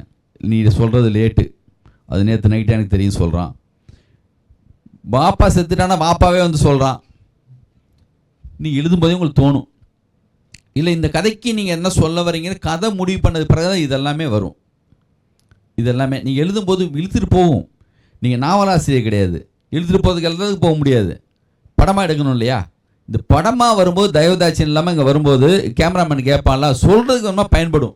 நீ சொல்கிறது லேட்டு, அது நேற்று நைட்டு எனக்கு தெரியும் சொல்கிறான். பாப்பா செத்துட்டானா பாப்பாவே வந்து சொல்கிறான். நீங்கள் எழுதும்போதே உங்களுக்கு தோணும், இல்லை இந்த கதைக்கு நீங்கள் என்ன சொல்ல வரீங்கன்னு கதை முடிவு பண்ணது பிறகு தான் இதெல்லாமே வரும். இதெல்லாமே நீங்கள் எழுதும்போது இழுத்துட்டு போகும். நீங்கள் நாவலாசிரியர் கிடையாது, இழுத்துட்டு போகிறதுக்கு எழுதுறதுக்கு போக முடியாது. படமாக எடுக்கணும் இல்லையா? இந்த படமாக வரும்போது தயவுதாட்சியம் இல்லாமல் இங்கே வரும்போது கேமராமேன் கேட்பான்ல, சொல்கிறதுக்கு வேணுமா பயன்படும்.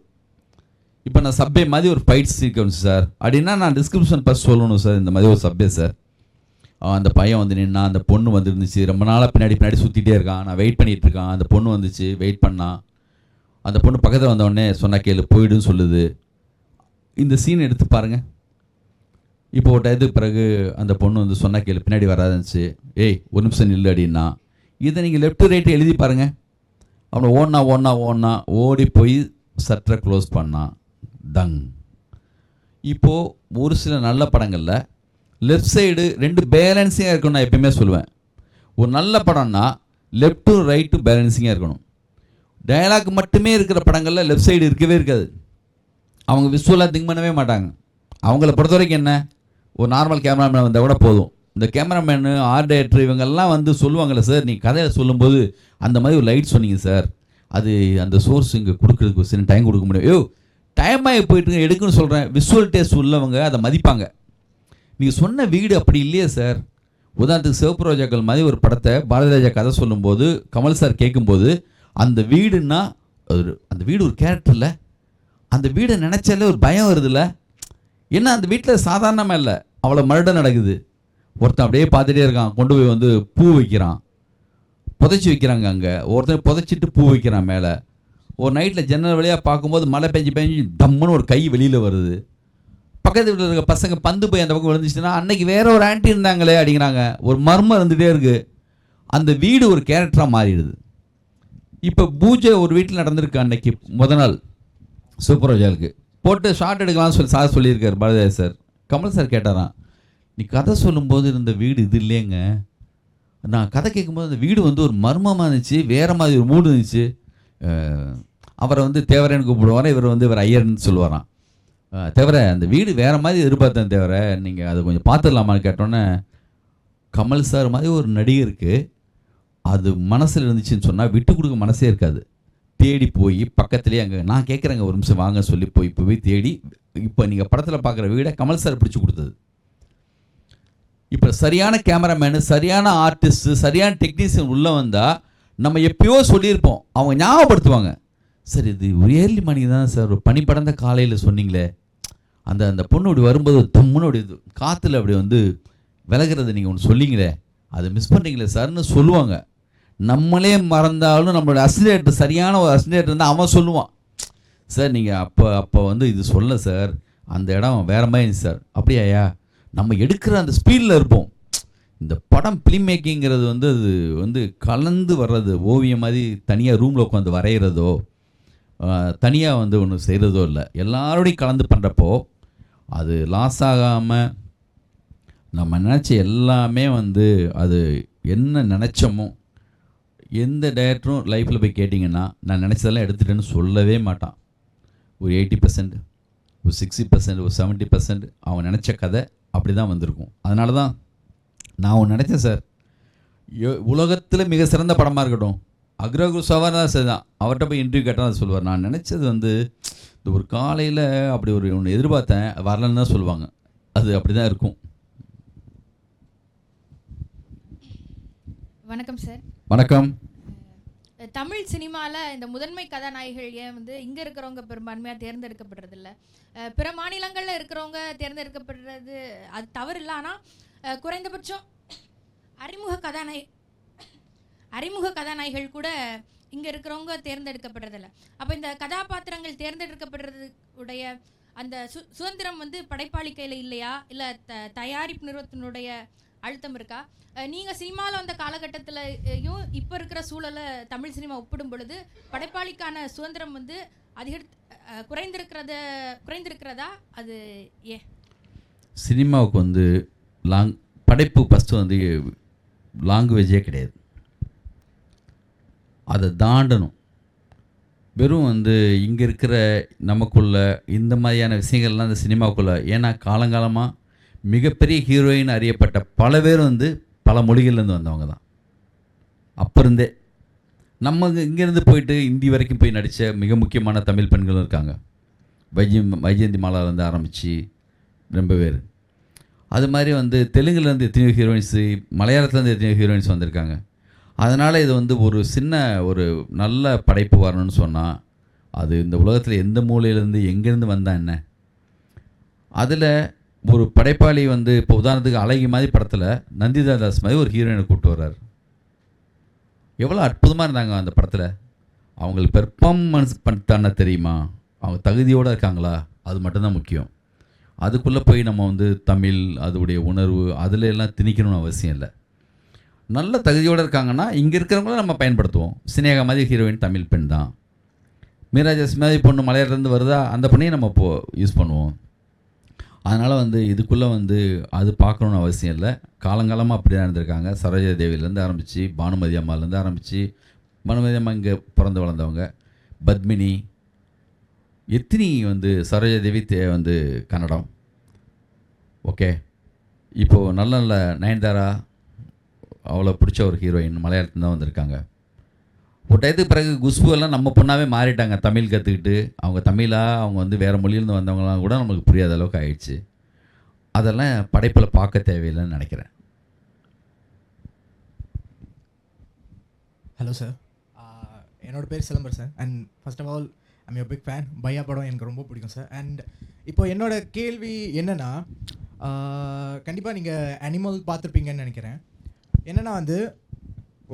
இப்போ நான் சப்பே மாதிரி ஒரு ஃபைட் சீக்வன்ஸ் சார் அப்படின்னா நான் டிஸ்கிரிப்ஷன் ஃபஸ்ட் சொல்லணும் சார், இந்த மாதிரி ஒரு சப்பே சார், அந்த பையன் வந்து நின்னா, அந்த பொண்ணு வந்துருந்துச்சு, ரொம்ப நாளாக பின்னாடி சுற்றிட்டே இருக்கான், நான் வெயிட் பண்ணிகிட்டு இருக்கான், அந்த பொண்ணு வந்துச்சு, வெயிட் பண்ணான், அந்த பொண்ணு பக்கத்தில் வந்தவொடனே சொன்னா கேளு போயிடுன்னு சொல்லுது. இந்த சீன் எடுத்து பாருங்கள். இப்போ ஒரு டயத்துக்கு பிறகு அந்த பொண்ணு வந்து சொன்னா கேளு பின்னாடி வராதுச்சு, ஏய் ஒரு நிமிஷம் நில்லு அப்படின்னா, இதை நீங்கள் லெஃப்ட் ரைட்டு எழுதி பாருங்கள். அவனை ஓடனா ஓடி போய் சட்டரை க்ளோஸ் பண்ணான், தங். இப்போது ஒரு சில நல்ல படங்களில் லெஃப்ட் சைடு 2 பேலன்ஸிங்காக இருக்கணும். நான் எப்பயுமே சொல்லுவேன், ஒரு நல்ல படம்னா லெஃப்ட்டும் ரைட்டும் பேலன்ஸிங்காக இருக்கணும். டயலாக் மட்டுமே இருக்கிற படங்களில் லெஃப்ட் சைடு இருக்கவே இருக்காது. அவங்க விஷுவலாக திங்க் பண்ணவே மாட்டாங்க. அவங்கள பொறுத்த வரைக்கும் என்ன, ஒரு நார்மல் கேமராமேன் வந்தால் கூட போதும், இந்த கேமராமேனு ஆர்ட் டைரக்டர் இவங்கெல்லாம் வந்து சொல்லுவாங்கள்ல சார், நீங்கள் கதையை சொல்லும்போது அந்த மாதிரி ஒரு லைட் சொன்னீங்க சார், அது அந்த சோர்ஸ் இங்கே கொடுக்குறதுக்கு சரி டைம் கொடுக்க முடியும். டைம் ஆகி போயிட்டு எடுக்குன்னு சொல்கிறேன். விஷுவல் டேஸ்ட் உள்ளவங்க அதை மதிப்பாங்க. நீங்கள் சொன்ன வீடு அப்படி இல்லையே சார். உதாரணத்துக்கு சிவப்பு ரோஜாக்கள் மாதிரி ஒரு படத்தை பாரதி ராஜா கதை சொல்லும்போது கமல் சார் கேட்கும்போது அந்த வீடுன்னா அந்த வீடு ஒரு கேரக்டர் இல்லை, அந்த வீடை நினச்சாலே ஒரு பயம் வருதுல்ல. ஏன்னா அந்த வீட்டில் சாதாரணமாக இல்லை, அவ்வளோ மர்டர் நடக்குது. ஒருத்தன் அப்படியே பார்த்துட்டே இருக்கான், கொண்டு போய் வந்து பூ வைக்கிறான், புதைச்சி வைக்கிறாங்க. அங்கே ஒருத்தன் புதைச்சிட்டு பூ வைக்கிறான் மேலே. ஒரு நைட்டில் ஜன்னல் வழியாக பார்க்கும்போது மழை பெஞ்சு டம்முன்னு ஒரு கை வெளியில் வருது. பக்கத்து வீட்டில் இருக்க பசங்க பந்து போய் அந்த பக்கம் விழுந்துச்சுன்னா அன்னைக்கு வேற ஒரு ஆண்டி இருந்தாங்களே அப்படிங்கிறாங்க. ஒரு மர்மம் இருந்துகிட்டே இருக்குது. அந்த வீடு ஒரு கேரக்டராக மாறிடுது. இப்போ பூஜை ஒரு வீட்டில் நடந்திருக்கு. அன்னைக்கு நாள் சூப்பர் ரோஜாவுக்கு போட்டு ஷார்ட் எடுக்கலாம்னு சொல்லி சார் சொல்லியிருக்கார் பாரதிராஜ் சார். கமல் சார் கேட்டாராம், நீ கதை சொல்லும்போது இருந்த வீடு இது இல்லைங்க, நான் கதை கேட்கும்போது அந்த வீடு வந்து ஒரு மர்மமாக இருந்துச்சு, வேறு மாதிரி ஒரு மூடு இருந்துச்சு. அவரை வந்து தேவரேன்னு கூப்பிடுவாராம், இவர் ஐயர்னு சொல்லுவாராம். தேவரை அந்த வீடு வேறு மாதிரி எதிர்பார்த்தேன் தேவரை, நீங்கள் அதை கொஞ்சம் பார்த்துடலாமான்னு கேட்டோன்னே கமல் சார் மாதிரி ஒரு நடிகருக்கு அது மனசில் இருந்துச்சுன்னு சொன்னால் விட்டு கொடுக்க மனசே இருக்காது. தேடி போய் பக்கத்துலேயே அங்கே நான் கேட்குறேங்க ஒரு நிமிஷம் வாங்க சொல்லி போய் தேடி இப்போ நீங்கள் படத்தில் பார்க்குற வீடை கமல் சார் பிடிச்சி கொடுத்தது. இப்போ சரியான கேமராமேனு, சரியான ஆர்டிஸ்ட்டு, சரியான டெக்னீஷியன் உள்ளே வந்தால் நம்ம எப்பயோ சொல்லியிருப்போம், அவங்க ஞாபகப்படுத்துவாங்க. சார் இது ஒரு ஏர்லி மார்னிங் தான் சார், ஒரு பனி படர்ந்த காலையில் சொன்னீங்களே, அந்த பொண்ணு அப்படி வரும்போது தம்முன்னு அப்படி காற்றுல அப்படி வந்து விலகிறது நீங்கள் ஒன்று சொல்லிங்களே, அதை மிஸ் பண்ணுறீங்களே சார்னு சொல்லுவாங்க. நம்மளே மறந்தாலும் நம்மளோட அசிஸ்டன்ட், சரியான ஒரு அசிஸ்டன்ட் இருந்தால் அவன் சொல்லுவான், சார் நீங்கள் அப்போ வந்து இது சொல்ல சார், அந்த இடம் வேறு மாதிரி இருந்துச்சு சார். அப்படியாயா? நம்ம எடுக்கிற அந்த ஸ்பீடில் இருப்போம். இந்த படம் ஃபிலிம் மேக்கிங்கிறது வந்து அது வந்து கலந்து வர்றது, ஓவியம் மாதிரி தனியாக ரூமில் உட்காந்து வரைகிறதோ தனியாக வந்து ஒன்று செய்கிறதோ இல்லை, எல்லாரோடையும் கலந்து பண்ணுறப்போ அது லாஸ் ஆகாமல் நம்ம நினச்ச எல்லாமே வந்து அது என்ன நினச்சோமோ. எந்த டைரக்டரும் லைஃப்பில் போய் கேட்டிங்கன்னா நான் நினச்சதெல்லாம் எடுத்துட்டேன்னு சொல்லவே மாட்டான். ஒரு 80%, ஒரு 60%, ஒரு 70% அவன் நினச்ச கதை அப்படி தான் வந்திருக்கும். அதனால தான் நான் ஒன்று நினச்சேன் சார், உலகத்தில் மிக சிறந்த படமாக இருக்கட்டும், அக்ரகுரு சவார் தான் சார் தான், அவர்கிட்ட போய் இன்டர்வியூ கேட்டால் அதை சொல்லுவார், நான் நினச்சது வந்து இந்த ஒரு காலையில் அப்படி ஒரு ஒன்று எதிர்பார்த்தேன், வரலன்னு தான் சொல்லுவாங்க. அது அப்படி தான் இருக்கும். வணக்கம் சார். வணக்கம். தமிழ் சினிமாவில் இந்த முதன்மை கதாநாயகிகள் ஏன் வந்து இங்கே இருக்கிறவங்க பெரும்பான்மையாக தேர்ந்தெடுக்கப்படுறதில்ல, பிற மாநிலங்களில் இருக்கிறவங்க தேர்ந்தெடுக்கப்படுறது அது தவறு இல்லை, ஆனால் குறைந்தபட்சம் அறிமுக கதாநாயகிகள் கூட இங்கே இருக்கிறவங்க தேர்ந்தெடுக்கப்படுறதில்ல. அப்போ இந்த கதாபாத்திரங்கள் தேர்ந்தெடுக்கப்படுறது உடைய அந்த சுதந்திரம் வந்து படைப்பாளி கையில் இல்லையா, இல்லை தயாரிப்பு நிறுவனத்தினுடைய அழுத்தம் இருக்கா? நீங்கள் சினிமாவில் வந்த காலகட்டத்திலையும் இப்போ இருக்கிற சூழலை தமிழ் சினிமா ஒப்பிடும் பொழுது படைப்பாளிக்கான சுதந்திரம் வந்து குறைந்திருக்கிறதா? அது ஏன்? சினிமாவுக்கு வந்து படைப்பு ஃபஸ்ட்டு வந்து லாங்குவேஜே கிடையாது, அதை தாண்டணும். வெறும் வந்து இங்கே இருக்கிற நமக்குள்ள இந்த மாதிரியான விஷயங்கள்லாம் இந்த சினிமாவுக்குள்ளே, ஏன்னா காலங்காலமாக மிகப்பெரிய ஹீரோயின் அறியப்பட்ட பல பேர் வந்து பல மொழிகள்லேருந்து வந்தவங்க தான். அப்போ இருந்தே நம்ம இங்கேருந்து போயிட்டு இந்தி வரைக்கும் போய் நடித்த மிக முக்கியமான தமிழ் பெண்களும் இருக்காங்க. வைஜெயந்தி மாலாலேருந்து ஆரம்பித்து ரொம்ப பேர். அது மாதிரி வந்து தெலுங்குலேருந்து எத்தனையோ ஹீரோயின்ஸு, மலையாளத்துலேருந்து எத்தனையோ ஹீரோயின்ஸ் வந்திருக்காங்க. அதனால் இது வந்து ஒரு சின்ன ஒரு நல்ல படைப்பு வரணும்னு சொன்னால் அது இந்த உலகத்தில் எந்த மூலையிலேருந்து எங்கேருந்து வந்தால் என்ன. அதில் ஒரு படைப்பாளி வந்து இப்போ உதாரணத்துக்கு அழகி மாதிரி படத்தில் நந்திதா தாஸ் மாதிரி ஒரு ஹீரோயினை கூப்பிட்டு வர்றார். எவ்வளோ அற்புதமாக இருந்தாங்க அந்த படத்தில். அவங்களுக்கு பெர்ஃபார்மன்ஸ் பண்ணிட்டான்னா தெரியுமா, அவங்க தகுதியோடு இருக்காங்களா, அது மட்டும்தான் முக்கியம். அதுக்குள்ளே போய் நம்ம வந்து தமிழ் அதோடைய உணர்வு அதில் எல்லாம் திணிக்கணும்னு அவசியம் இல்லை. நல்ல தகுதியோடு இருக்காங்கன்னா இங்கே இருக்கிறவங்கள நம்ம பயன்படுத்துவோம். சினேகா மாதிரி ஹீரோயின் தமிழ் பெண் தான், மீரா ஜாஸ் மாதிரி பொண்ணு மலையாளத்துலேருந்து வருதா, அந்த பொண்ணையும் நம்ம யூஸ் பண்ணுவோம். அதனால் வந்து இதுக்குள்ளே வந்து அது பார்க்கணுன்னு அவசியம் இல்லை. காலங்காலமாக அப்படி தான் இருந்திருக்காங்க. சரோஜா தேவிலேருந்து ஆரம்பித்து பானுமதி அம்மாலேருந்து ஆரம்பித்து, பானுமதி அம்மா இங்கே பிறந்து வளர்ந்தவங்க, பத்மினி, எத்தனி வந்து சரோஜா தேவி வந்து கன்னடம், ஓகே, இப்போது நல்ல நல்ல நயன்தாரா அவ்வளோ பிடிச்ச ஒரு ஹீரோயின் மலையாளத்தில் தான் வந்திருக்காங்க. ஒரு டயத்துக்கு பிறகு குஷ்பு எல்லாம் நம்ம பொண்ணாகவே மாறிட்டாங்க. தமிழ் கற்றுக்கிட்டு அவங்க தமிழாக அவங்க வந்து வேறு மொழியிலேருந்து வந்தவங்களாம் கூட நமக்கு புரியாத அளவுக்கு ஆயிடுச்சு. அதெல்லாம் படைப்பில் பார்க்க தேவையில்லைன்னு நினைக்கிறேன். ஹலோ சார், என்னோட பேர் Silambar sir. And first of all I'm you big fan. Paiyaa படம் எனக்கு ரொம்ப பிடிக்கும் சார். அண்ட் இப்போ என்னோட கேள்வி என்னென்னா, கண்டிப்பாக நீங்கள் அனிமல் பார்த்துருப்பீங்கன்னு நினைக்கிறேன். என்னென்னா வந்து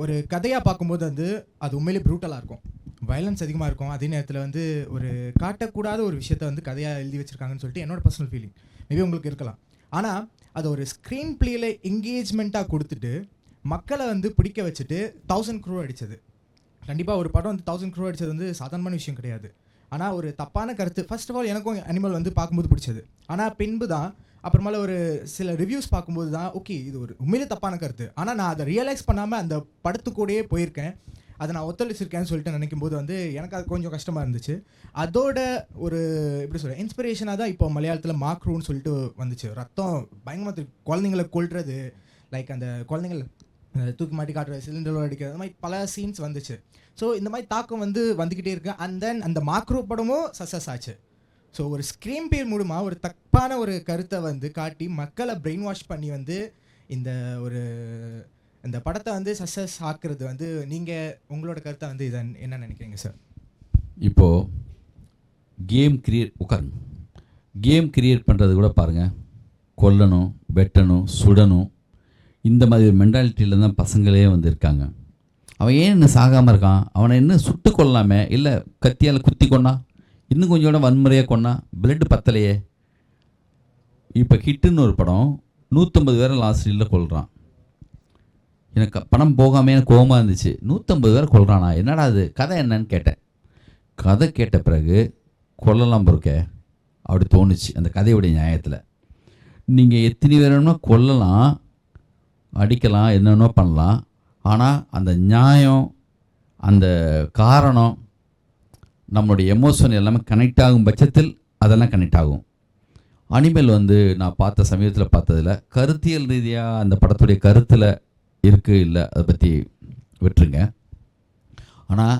ஒரு கதையாக பார்க்கும்போது வந்து அது உண்மையிலே ப்ரூட்டலாக இருக்கும், வயலன்ஸ் அதிகமாக இருக்கும். அதே நேரத்தில் வந்து ஒரு காட்டக்கூடாத ஒரு விஷயத்த வந்து கதையாக எழுதி வச்சுருக்காங்கன்னு சொல்லிட்டு என்னோட பர்சனல் ஃபீலிங். மேபி உங்களுக்கு இருக்கலாம். ஆனால் அது ஒரு ஸ்க்ரீன் பிளேயில் என்கேஜ்மெண்ட்டாக கொடுத்துட்டு மக்களை வந்து பிடிக்க வச்சுட்டு 1000 crore அடித்தது. கண்டிப்பாக ஒரு படம் வந்து 1000 crore அடித்தது வந்து சாதாரணமான விஷயம் கிடையாது. ஆனால் ஒரு தப்பான கருத்து, ஃபர்ஸ்ட் ஆஃப் ஆல் எனக்கும் அனிமல் வந்து பார்க்கும்போது பிடிச்சது. ஆனால் பின்பு தான் அப்புறமால ஒரு சில ரிவ்யூஸ் பார்க்கும்போது தான் ஓகே இது ஒரு உண்மையிலே தப்பான கருத்து. ஆனால் நான் அதை ரியலைஸ் பண்ணாமல் அந்த படத்துக்கூடயே போயிருக்கேன், அதை நான் ஒத்துழைச்சிருக்கேன்னு சொல்லிட்டு நினைக்கும் போது வந்து எனக்கு அது கொஞ்சம் கஷ்டமாக இருந்துச்சு. அதோட ஒரு எப்படி சொல்கிறேன் இன்ஸ்பிரேஷனாக தான் இப்போ மலையாளத்தில் மாக்ரூன்னு சொல்லிட்டு வந்துச்சு. ரத்தம் பயங்கரமாக குழந்தைங்களை கொல்றது, லைக் அந்த குழந்தைங்கள தூக்கி மாட்டி காட்டுறது, சிலிண்டரோட அடிக்கிறது, அந்த மாதிரி பல சீன்ஸ் வந்துச்சு. ஸோ இந்த மாதிரி தாக்கம் வந்து வந்துக்கிட்டே இருக்கு. அண்ட் தென் அந்த மாக்ரோ படமும் சக்ஸஸ் ஆச்சு. ஸோ ஒரு ஸ்க்ரீன் பேர் மூலமாக ஒரு தப்பான ஒரு கருத்தை வந்து காட்டி மக்களை பிரெயின் வாஷ் பண்ணி வந்து இந்த படத்தை வந்து சக்ஸஸ் ஆக்குறது வந்து நீங்கள் உங்களோட கருத்தை வந்து இதை என்ன நினைக்கிறீங்க சார்? இப்போது கேம் கிரியேட் பண்ணுறது கூட பாருங்கள், கொல்லணும், வெட்டணும், சுடணும், இந்த மாதிரி மென்டாலிட்டியில் தான் பசங்களே வந்து இருக்காங்க. அவன் ஏன் இன்னும் சாகாமல் இருக்கான்? அவனை இன்னும் சுட்டு கொள்ளலாமே, இல்லை கத்தியால் குத்தி கொண்டா, இன்னும் கொஞ்சோட வன்முறையாக கொண்டா, பிளட் பத்தலையே. இப்போ ஹிட்டுன்னு ஒரு படம் 150 பேரை லாஸ்ட் ரீலில் கொள்கிறான். எனக்கு பணம் போகாமல் எனக்கு கோபமாக இருந்துச்சு. 150 பேரை கொள்கிறானா, என்னடா அது கதை என்னன்னு கேட்டேன். கதை கேட்ட பிறகு கொல்லலாம் பொறுக்க அப்படி தோணுச்சு அந்த கதையுடைய நியாயத்தில். நீங்கள் எத்தனை பேருன்னா கொல்லலாம், அடிக்கலாம், என்னென்னோ பண்ணலாம். ஆனால் அந்த நியாயம், அந்த காரணம், நம்மளுடைய எமோஷன் எல்லாமே கனெக்ட் ஆகும் பட்சத்தில் அதெல்லாம் கனெக்ட் ஆகும். அனிமல் வந்து நான் பார்த்த சமீபத்தில் பார்த்ததில் கருத்தியல் ரீதியாக அந்த படத்துடைய கருத்தில் இருக்குது இல்லை அதை பற்றி விட்டுருங்க. ஆனால்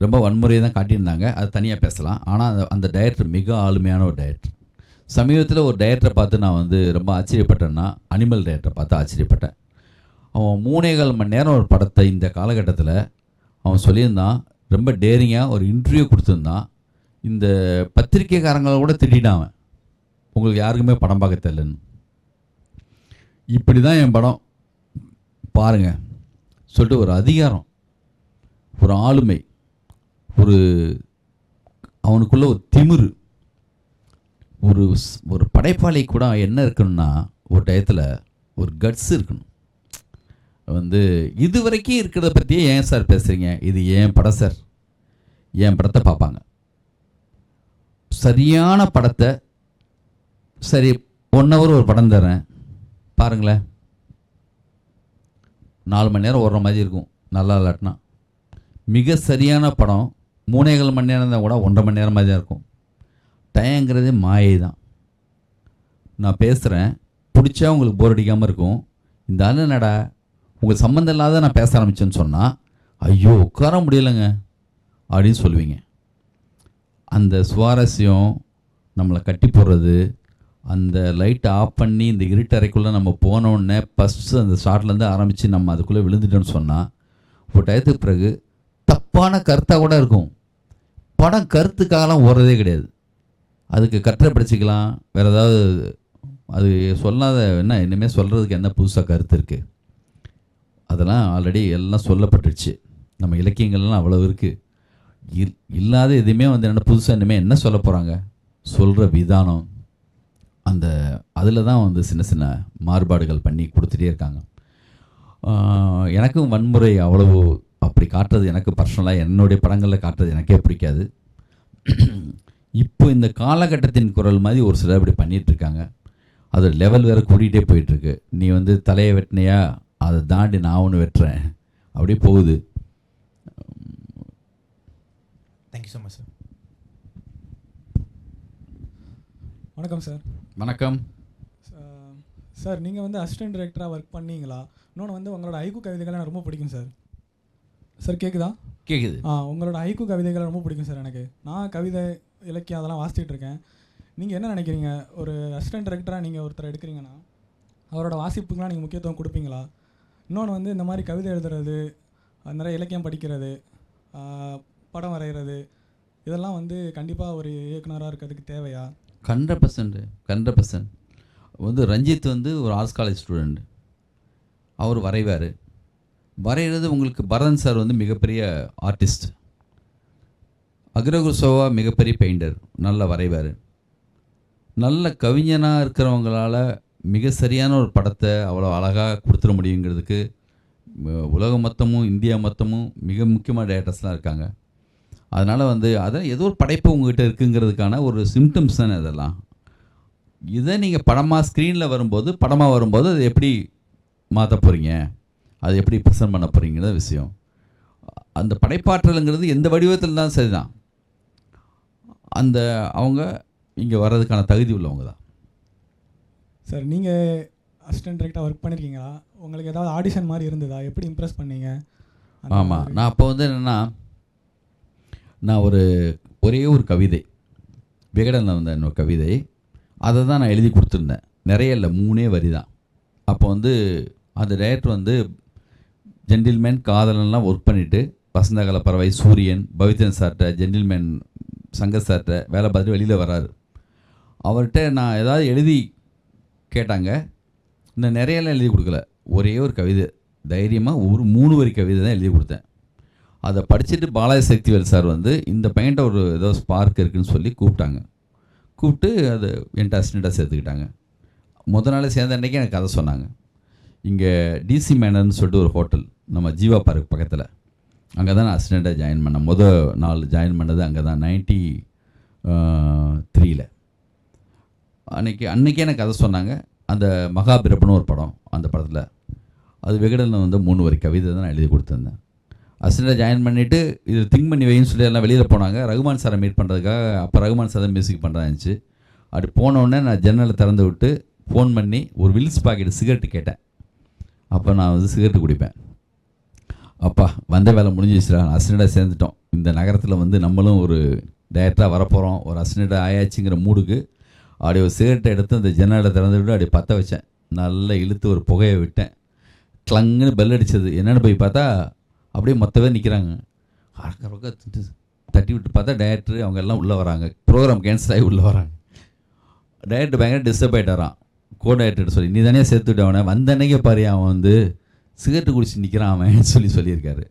ரொம்ப வன்முறையை தான் காட்டியிருந்தாங்க, அது தனியாக பேசலாம். ஆனால் அந்த டைரக்டர் மிக ஆளுமையான ஒரு டைரக்டர். சமீபத்தில் ஒரு டைரக்டரை பார்த்து நான் வந்து ரொம்ப ஆச்சரியப்பட்டேன்னா அனிமல் டைரக்டரை பார்த்து ஆச்சரியப்பட்டேன். அவன் 3.25 மணி நேரம் ஒரு படத்தை இந்த காலகட்டத்தில் அவன் சொல்லியிருந்தான். ரொம்ப டேரிங்காக ஒரு இன்டர்வியூ கொடுத்துருந்தான். இந்த பத்திரிக்கைக்காரங்களை கூட திட்டான் அவன், உங்களுக்கு யாருக்குமே படம் பார்க்க தெரியலன்னு. இப்படி தான் என் படம் பாருங்க சொல்லிட்டு ஒரு அதிகாரம், ஒரு ஆளுமை, ஒரு அவனுக்குள்ள ஒரு திமிரு, ஒரு படைப்பாளி கூட என்ன இருக்கணும்னா ஒரு டயத்தில் ஒரு கட்ஸ் இருக்கணும். வந்து இது வரைக்கும் இருக்கிறத பற்றியே ஏன் சார் பேசுகிறீங்க, இது ஏன் படம் சார், என் படத்தை பார்ப்பாங்க. சரியான படத்தை சரி 1 hour ஒரு படம் தரேன் பாருங்களேன், 4 மணி நேரம் ஓடுற மாதிரி இருக்கும் நல்லா இல்லாட்டினா. மிக சரியான படம் 3.25 மணி நேரம் தான் கூட 1.5 மணி நேரம் மாதிரி தான் இருக்கும். டயங்கிறதே மாயை தான். நான் பேசுகிறேன், பிடிச்சா உங்களுக்கு போர் அடிக்காமல் இருக்கும். இந்த ஆள் என்னடா உங்களுக்கு சம்மந்தம் இல்லாத நான் பேச ஆரம்பித்தேன்னு சொன்னால் ஐயோ உட்கார முடியலைங்க அப்படின்னு சொல்லுவீங்க. அந்த சுவாரஸ்யம் நம்மளை கட்டி போடுறது, அந்த லைட்டை ஆஃப் பண்ணி இந்த இருட்டறைக்குள்ளே நம்ம போனோடனே ஃபஸ்ட்டு அந்த ஸ்டார்ட்லேருந்து ஆரம்பித்து நம்ம அதுக்குள்ளே விழுந்துட்டோன்னு சொன்னால் ஒரு டயத்துக்கு பிறகு தப்பான கருத்தாக கூட இருக்கும். படம் கருத்துக்காகலாம் ஓடுறதே கிடையாது. அதுக்கு கற்றை படிச்சுக்கலாம், வேறு ஏதாவது அது சொல்லாத என்ன இனிமேல் சொல்கிறதுக்கு என்ன புதுசாக கருத்து இருக்குது, அதெல்லாம் ஆல்ரெடி எல்லாம் சொல்லப்பட்டுருச்சு. நம்ம இலக்கியங்கள்லாம் அவ்வளோ இருக்குது. இல்லாத எதுவுமே வந்து என்ன புதுசாக இனிமேல் என்ன சொல்ல போகிறாங்க, சொல்கிற விதானம் அந்த அதில் தான் வந்து சின்ன சின்ன மாறுபாடுகள் பண்ணி கொடுத்துட்டே இருக்காங்க. எனக்கும் வன்முறை அவ்வளவு அப்படி காட்டுறது எனக்கு பர்சனலாக என்னுடைய படங்களில் காட்டுறது எனக்கே பிடிக்காது. இப்போ இந்த காலகட்டத்தின் குரல் மாதிரி ஒரு சிலர் இப்படி பண்ணிகிட்ருக்காங்க. அது லெவல் வேறு கூட்டிகிட்டே போயிட்டுருக்கு. நீ வந்து தலையை வெட்டினையா, அதை தாண்டி நான் ஒன்று வெட்டுறேன், அப்படியே போகுது. Thank you so much sir. வணக்கம் சார். வணக்கம் சார் நீங்கள் வந்து அசிஸ்டன்ட் டைரக்டராக ஒர்க் பண்ணீங்களா? இன்னொன்று வந்து உங்களோட ஐக்கூ கவிதைகள் எனக்கு ரொம்ப பிடிக்கும் சார். சார் கேட்குதா? கேட்குது. உங்களோட ஐக்கூ கவிதைகள் ரொம்ப பிடிக்கும் சார் எனக்கு. நான் கவிதை இலக்கியம் அதெல்லாம் வாசிச்சுட்டு இருக்கேன். நீங்கள் என்ன நினைக்கிறீங்க, ஒரு அசிஸ்டன்ட் டைரக்டராக நீங்கள் ஒருத்தர் எடுக்கிறீங்கன்னா அவரோட வாசிப்புக்கெலாம் நீங்கள் முக்கியத்துவம் கொடுப்பீங்களா? இன்னொன்று வந்து இந்த மாதிரி கவிதை எழுதுறது, நிறைய இலக்கியம் படிக்கிறது, படம் வரைகிறது, இதெல்லாம் வந்து கண்டிப்பாக ஒரு இயக்குனராக இருக்கிறதுக்கு தேவையா? 100% வந்து ரஞ்சித் வந்து ஒரு ஆர்ட்ஸ் காலேஜ் ஸ்டூடெண்ட். அவர் வரைகிறது உங்களுக்கு பரதன் சார் வந்து மிகப்பெரிய ஆர்டிஸ்ட். அக்ரகுருசோவா மிகப்பெரிய பெயிண்டர், நல்லா வரைவார். நல்ல கவிஞனாக இருக்கிறவங்களால மிக சரியான ஒரு படத்தை அவ்வளோ அழகாக கொடுத்துட முடியுங்கிறதுக்கு உலகம் மொத்தமும் இந்தியா மொத்தமும் மிக முக்கியமான டேரக்டர்ஸ்லாம் இருக்காங்க. அதனால் வந்து அதான் ஏதோ ஒரு படைப்பு உங்கள்கிட்ட இருக்குங்கிறதுக்கான ஒரு சிம்டம்ஸ் தானே அதெல்லாம். இதை நீங்கள் ஸ்க்ரீனில் வரும்போது படமாக வரும்போது அதை எப்படி மாற்ற போகிறீங்க, அதை எப்படி ப்ரெசென்ட் பண்ண போகிறீங்கிறத விஷயம். அந்த படைப்பாற்றலுங்கிறது எந்த வடிவத்தில் தான் சரிதான், அந்த அவங்க இங்கே வர்றதுக்கான தகுதி உள்ளவங்க தான். சார் நீங்கள் அசிஸ்டன்ட் டைரக்டராக ஒர்க் பண்ணியிருக்கீங்களா? உங்களுக்கு ஏதாவது ஆடிஷன் மாதிரி இருந்ததா? எப்படி இம்ப்ரெஸ் பண்ணீங்க? ஆமாம், நான் அப்போ வந்து என்னென்னா, நான் ஒரே ஒரு கவிதை விகடனில் வந்த என்னோட கவிதை, அதை தான் நான் எழுதி கொடுத்துருந்தேன். நிறைய இல்லை, 3 வரி தான். அப்போ வந்து அந்த டைரக்டர் வந்து ஜென்டில்மேன் காதலன்லாம் ஒர்க் பண்ணிவிட்டு வசந்தகால பறவை, சூரியன், பவித்ரன் சார்கிட்ட, ஜென்டில்மேன் சங்கர் சார்கிட்ட வேலை பார்த்துட்டு வெளியில் வராரு. அவர்கிட்ட நான் ஏதாவது எழுதி கேட்டாங்க. நான் நிறையெல்லாம் எழுதி கொடுக்கல, ஒரே ஒரு கவிதை தைரியமாக ஒரு 3 வரி கவிதை தான் எழுதி கொடுத்தேன். அதை படிச்சுட்டு பாலாஜி சக்திவேல் சார் வந்து இந்த பையன்ட்ட ஒரு ஏதோ ஸ்பார்க் இருக்குதுன்னு சொல்லி கூப்பிட்டு அது என்கிட்ட அசிஸ்டண்ட்டாக சேர்த்துக்கிட்டாங்க. முதல் நாள் சேர்ந்த அன்றைக்கி எனக்கு கதை சொன்னாங்க. இங்கே டிசி மேனர்னு சொல்லிட்டு ஒரு ஹோட்டல் நம்ம ஜீவா பார்க் பக்கத்தில், அங்கே தான் நான் அசிஸ்டண்ட்டாக ஜாயின் பண்ணேன். நாள் ஜாயின் பண்ணது அங்கே தான் 93 அன்றைக்கே எனக்கு கதை சொன்னாங்க. அந்த மகாபிரபுன்னு ஒரு படம், அந்த படத்தில் அது விகடனில் வந்து 3 வரி கவிதை தான் நான் எழுதி கொடுத்துருந்தேன். அசிஸ்டண்ட்டாக ஜாயின் பண்ணிவிட்டு இது திங்க் பண்ணி வைன்னு சொல்லி எல்லாம் வெளியில் போனாங்க. ரகுமான் சாரை மீட் பண்ணுறதுக்காக. அப்போ ரகுமான் சார் தான் மியூசிக் பண்ணுறாருந்துச்சு. அப்படி போனோடனே நான் ஜன்னலை திறந்து விட்டு ஃபோன் பண்ணி ஒரு வில்ஸ் பாக்கெட் சிகரெட்டு கேட்டேன். அப்போ நான் வந்து சிகரெட்டு குடிப்பேன். அப்பா வந்த வேலை முடிஞ்சிச்சுடா, அசிஸ்டண்ட்டாக சேர்ந்துட்டோம், இந்த நகரத்தில் வந்து நம்மளும் ஒரு டைரக்டராக வரப்போகிறோம், ஒரு அசிஸ்டண்ட்டாக ஆயாச்சுங்கிற மூடுக்கு அப்படியே ஒரு சிகரெட்டை எடுத்து அந்த ஜன்னலை திறந்து விட்டு அப்படியே பற்ற வச்சேன். நல்லா இழுத்து ஒரு புகையை விட்டேன். கிளங்குன்னு பெல் அடித்தது. என்னென்னு போய் பார்த்தா அப்படியே மொத்தவே நிற்கிறாங்க. தட்டி விட்டு பார்த்தா டைரக்டர் அவங்க எல்லாம் உள்ளே வராங்க. ப்ரோக்ராம் கேன்சல் ஆகி உள்ளே வராங்க. டைரக்டர் பயங்கர டிஸ்டர்ப் ஆகிட்டாரான். டைரக்டர் சொல்லி, நீ தானே சேர்த்து விட்டு அவனை வந்த அன்னைக்கே பாரு, அவன் வந்து சிகரெட்டு குடிச்சு நிற்கிறான் அவன் சொல்லியிருக்காரு.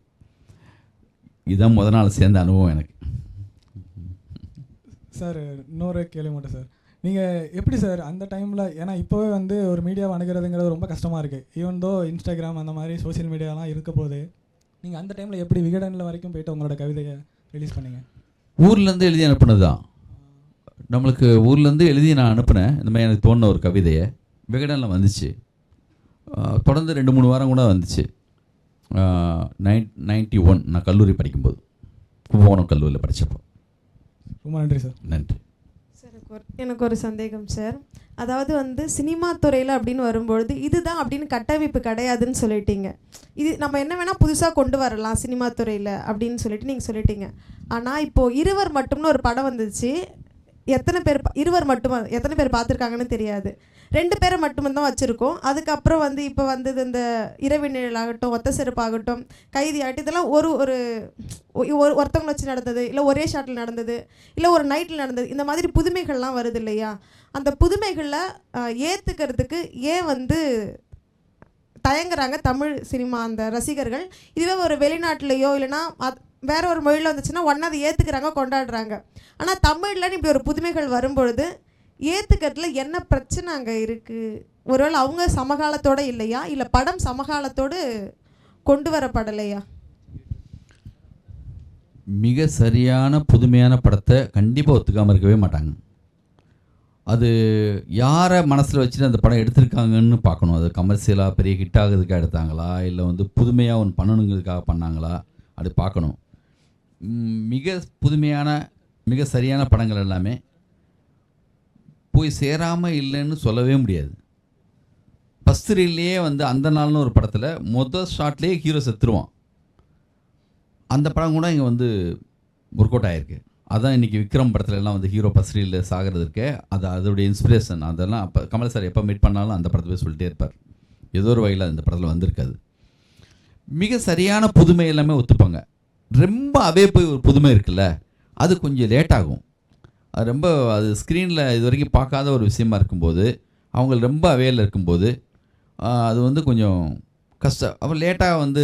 இதுதான் முதல் நாள் சேர்ந்த அனுபவம் எனக்கு. சார் இன்னொரு கேள்வி மட்டும் சார், நீங்கள் எப்படி சார் அந்த டைமில், ஏன்னா இப்போவே வந்து ஒரு மீடியாவை அணுகிறதுங்கிறது ரொம்ப கஷ்டமாக இருக்குது. ஈவன் தோ இன்ஸ்டாகிராம் அந்த மாதிரி சோஷியல் மீடியாலாம் இருக்க போது நீங்கள் அந்த டைமில் எப்படி விகடனில் வரைக்கும் போய்ட்டு உங்களோட கவிதையை ரிலீஸ் பண்ணீங்க? ஊர்லேருந்து எழுதி அனுப்புனது தான். நம்மளுக்கு ஊர்லேருந்து எழுதி நான் அனுப்புனேன். இந்த மாதிரி எனக்கு தோணுன ஒரு கவிதையை விகடனில் வந்துச்சு. தொடர்ந்து 2-3 வாரம் கூட வந்துச்சு. 91 நான் கல்லூரி படிக்கும்போது, கும்பகோணம் கல்லூரியில் படித்தப்போ. ரொம்ப நன்றி சார். நன்றி சார். எனக்கு ஒரு சந்தேகம் சார். அதாவது வந்து சினிமா துறையில் அப்படின்னு வரும்பொழுது இதுதான் அப்படின்னு கட்டமைப்பு கிடையாதுன்னு சொல்லிட்டீங்க. இது நம்ம என்ன வேணால் புதுசாக கொண்டு வரலாம் சினிமா துறையில் அப்படின்னு சொல்லிட்டு நீங்கள் சொல்லிட்டீங்க. ஆனால் இப்போது இருவர் மட்டும்னு ஒரு படம் வந்துச்சு. எத்தனை பேர் பார்த்துருக்காங்கன்னு தெரியாது. 2 பேரை மட்டும்தான் வச்சுருக்கோம். அதுக்கப்புறம் வந்து இப்போ வந்தது இந்த இரவு நிழல் ஆகட்டும், ஒத்த செருப்பு ஆகட்டும், கைதி ஆகட்டும், இதெல்லாம் ஒருத்தவங்களை வச்சு நடந்தது, இல்லை ஒரே ஷாட்டில் நடந்தது, இல்லை ஒரு நைட்டில் நடந்தது. இந்த மாதிரி புதுமைகள்லாம் வருது இல்லையா? அந்த புதுமைகளில் ஏற்றுக்கிறதுக்கு ஏன் வந்து தயங்குறாங்க தமிழ் சினிமா அந்த ரசிகர்கள்? இதுவே ஒரு வெளிநாட்டிலையோ இல்லைனா வேற ஒரு மொழியில் வந்துச்சுன்னா ஒன்றா அதை ஏற்றுக்கிறாங்க, கொண்டாடுறாங்க. ஆனால் தமிழில் இப்படி ஒரு புதுமைகள் வரும்பொழுது ஏற்றுக்கிறதுல என்ன பிரச்சனை அங்கே இருக்குது? ஒருவேளை அவங்க சமகாலத்தோடு இல்லையா, இல்லை படம் சமகாலத்தோடு கொண்டு வரப்படலையா? மிக சரியான புதுமையான படத்தை கண்டிப்பாக ஒத்துக்காமல் இருக்கவே மாட்டாங்க. அது யாரை மனசில் வச்சுட்டு அந்த படம் எடுத்திருக்காங்கன்னு பார்க்கணும். அது கமர்ஷியலாக பெரிய ஹிட் ஆகுறதுக்காக எடுத்தாங்களா, இல்லை வந்து புதுமையாக ஒன்று பண்ணணுங்கிறதுக்காக பண்ணாங்களா, அது பார்க்கணும். மிக புதுமையான மிக சரியான படங்கள் எல்லாமே போய் சேராமல் இல்லைன்னு சொல்லவே முடியாது. ஃபஸ்ட் ரீல்லையே வந்து அந்த நாள்னு ஒரு படத்தில் மொதல் ஷாட்லேயே ஹீரோ செத்துருவான். அந்த படம் கூட இங்கே வந்து ஒர்க் அவுட் ஆகிருக்கு. அதான் இன்றைக்கி விக்ரம் படத்துல எல்லாம் வந்து ஹீரோ ஃபஸ்ட் ரீலில் சாகிறது இருக்கே, அது அதோடைய இன்ஸ்பிரேஷன். அதெல்லாம் அப்போ கமல் சார் எப்போ மீட் பண்ணாலும் அந்த படத்தை போய் சொல்லிட்டே இருப்பார். ஏதோ ஒரு வகையில் அந்த படத்தில் வந்திருக்காது. மிக சரியான புதுமை எல்லாமே ஒத்துப்பாங்க. ரொம்ப அவே போய் ஒரு புதுமை இருக்குல்ல, அது கொஞ்சம் லேட் ஆகும். அது ரொம்ப அது ஸ்க்ரீனில் இது வரைக்கும் பார்க்காத ஒரு விஷயமா இருக்கும்போது, அவங்க ரொம்ப அவேல இருக்கும்போது அது வந்து கொஞ்சம் கஷ்டம். அப்போ லேட்டாக வந்து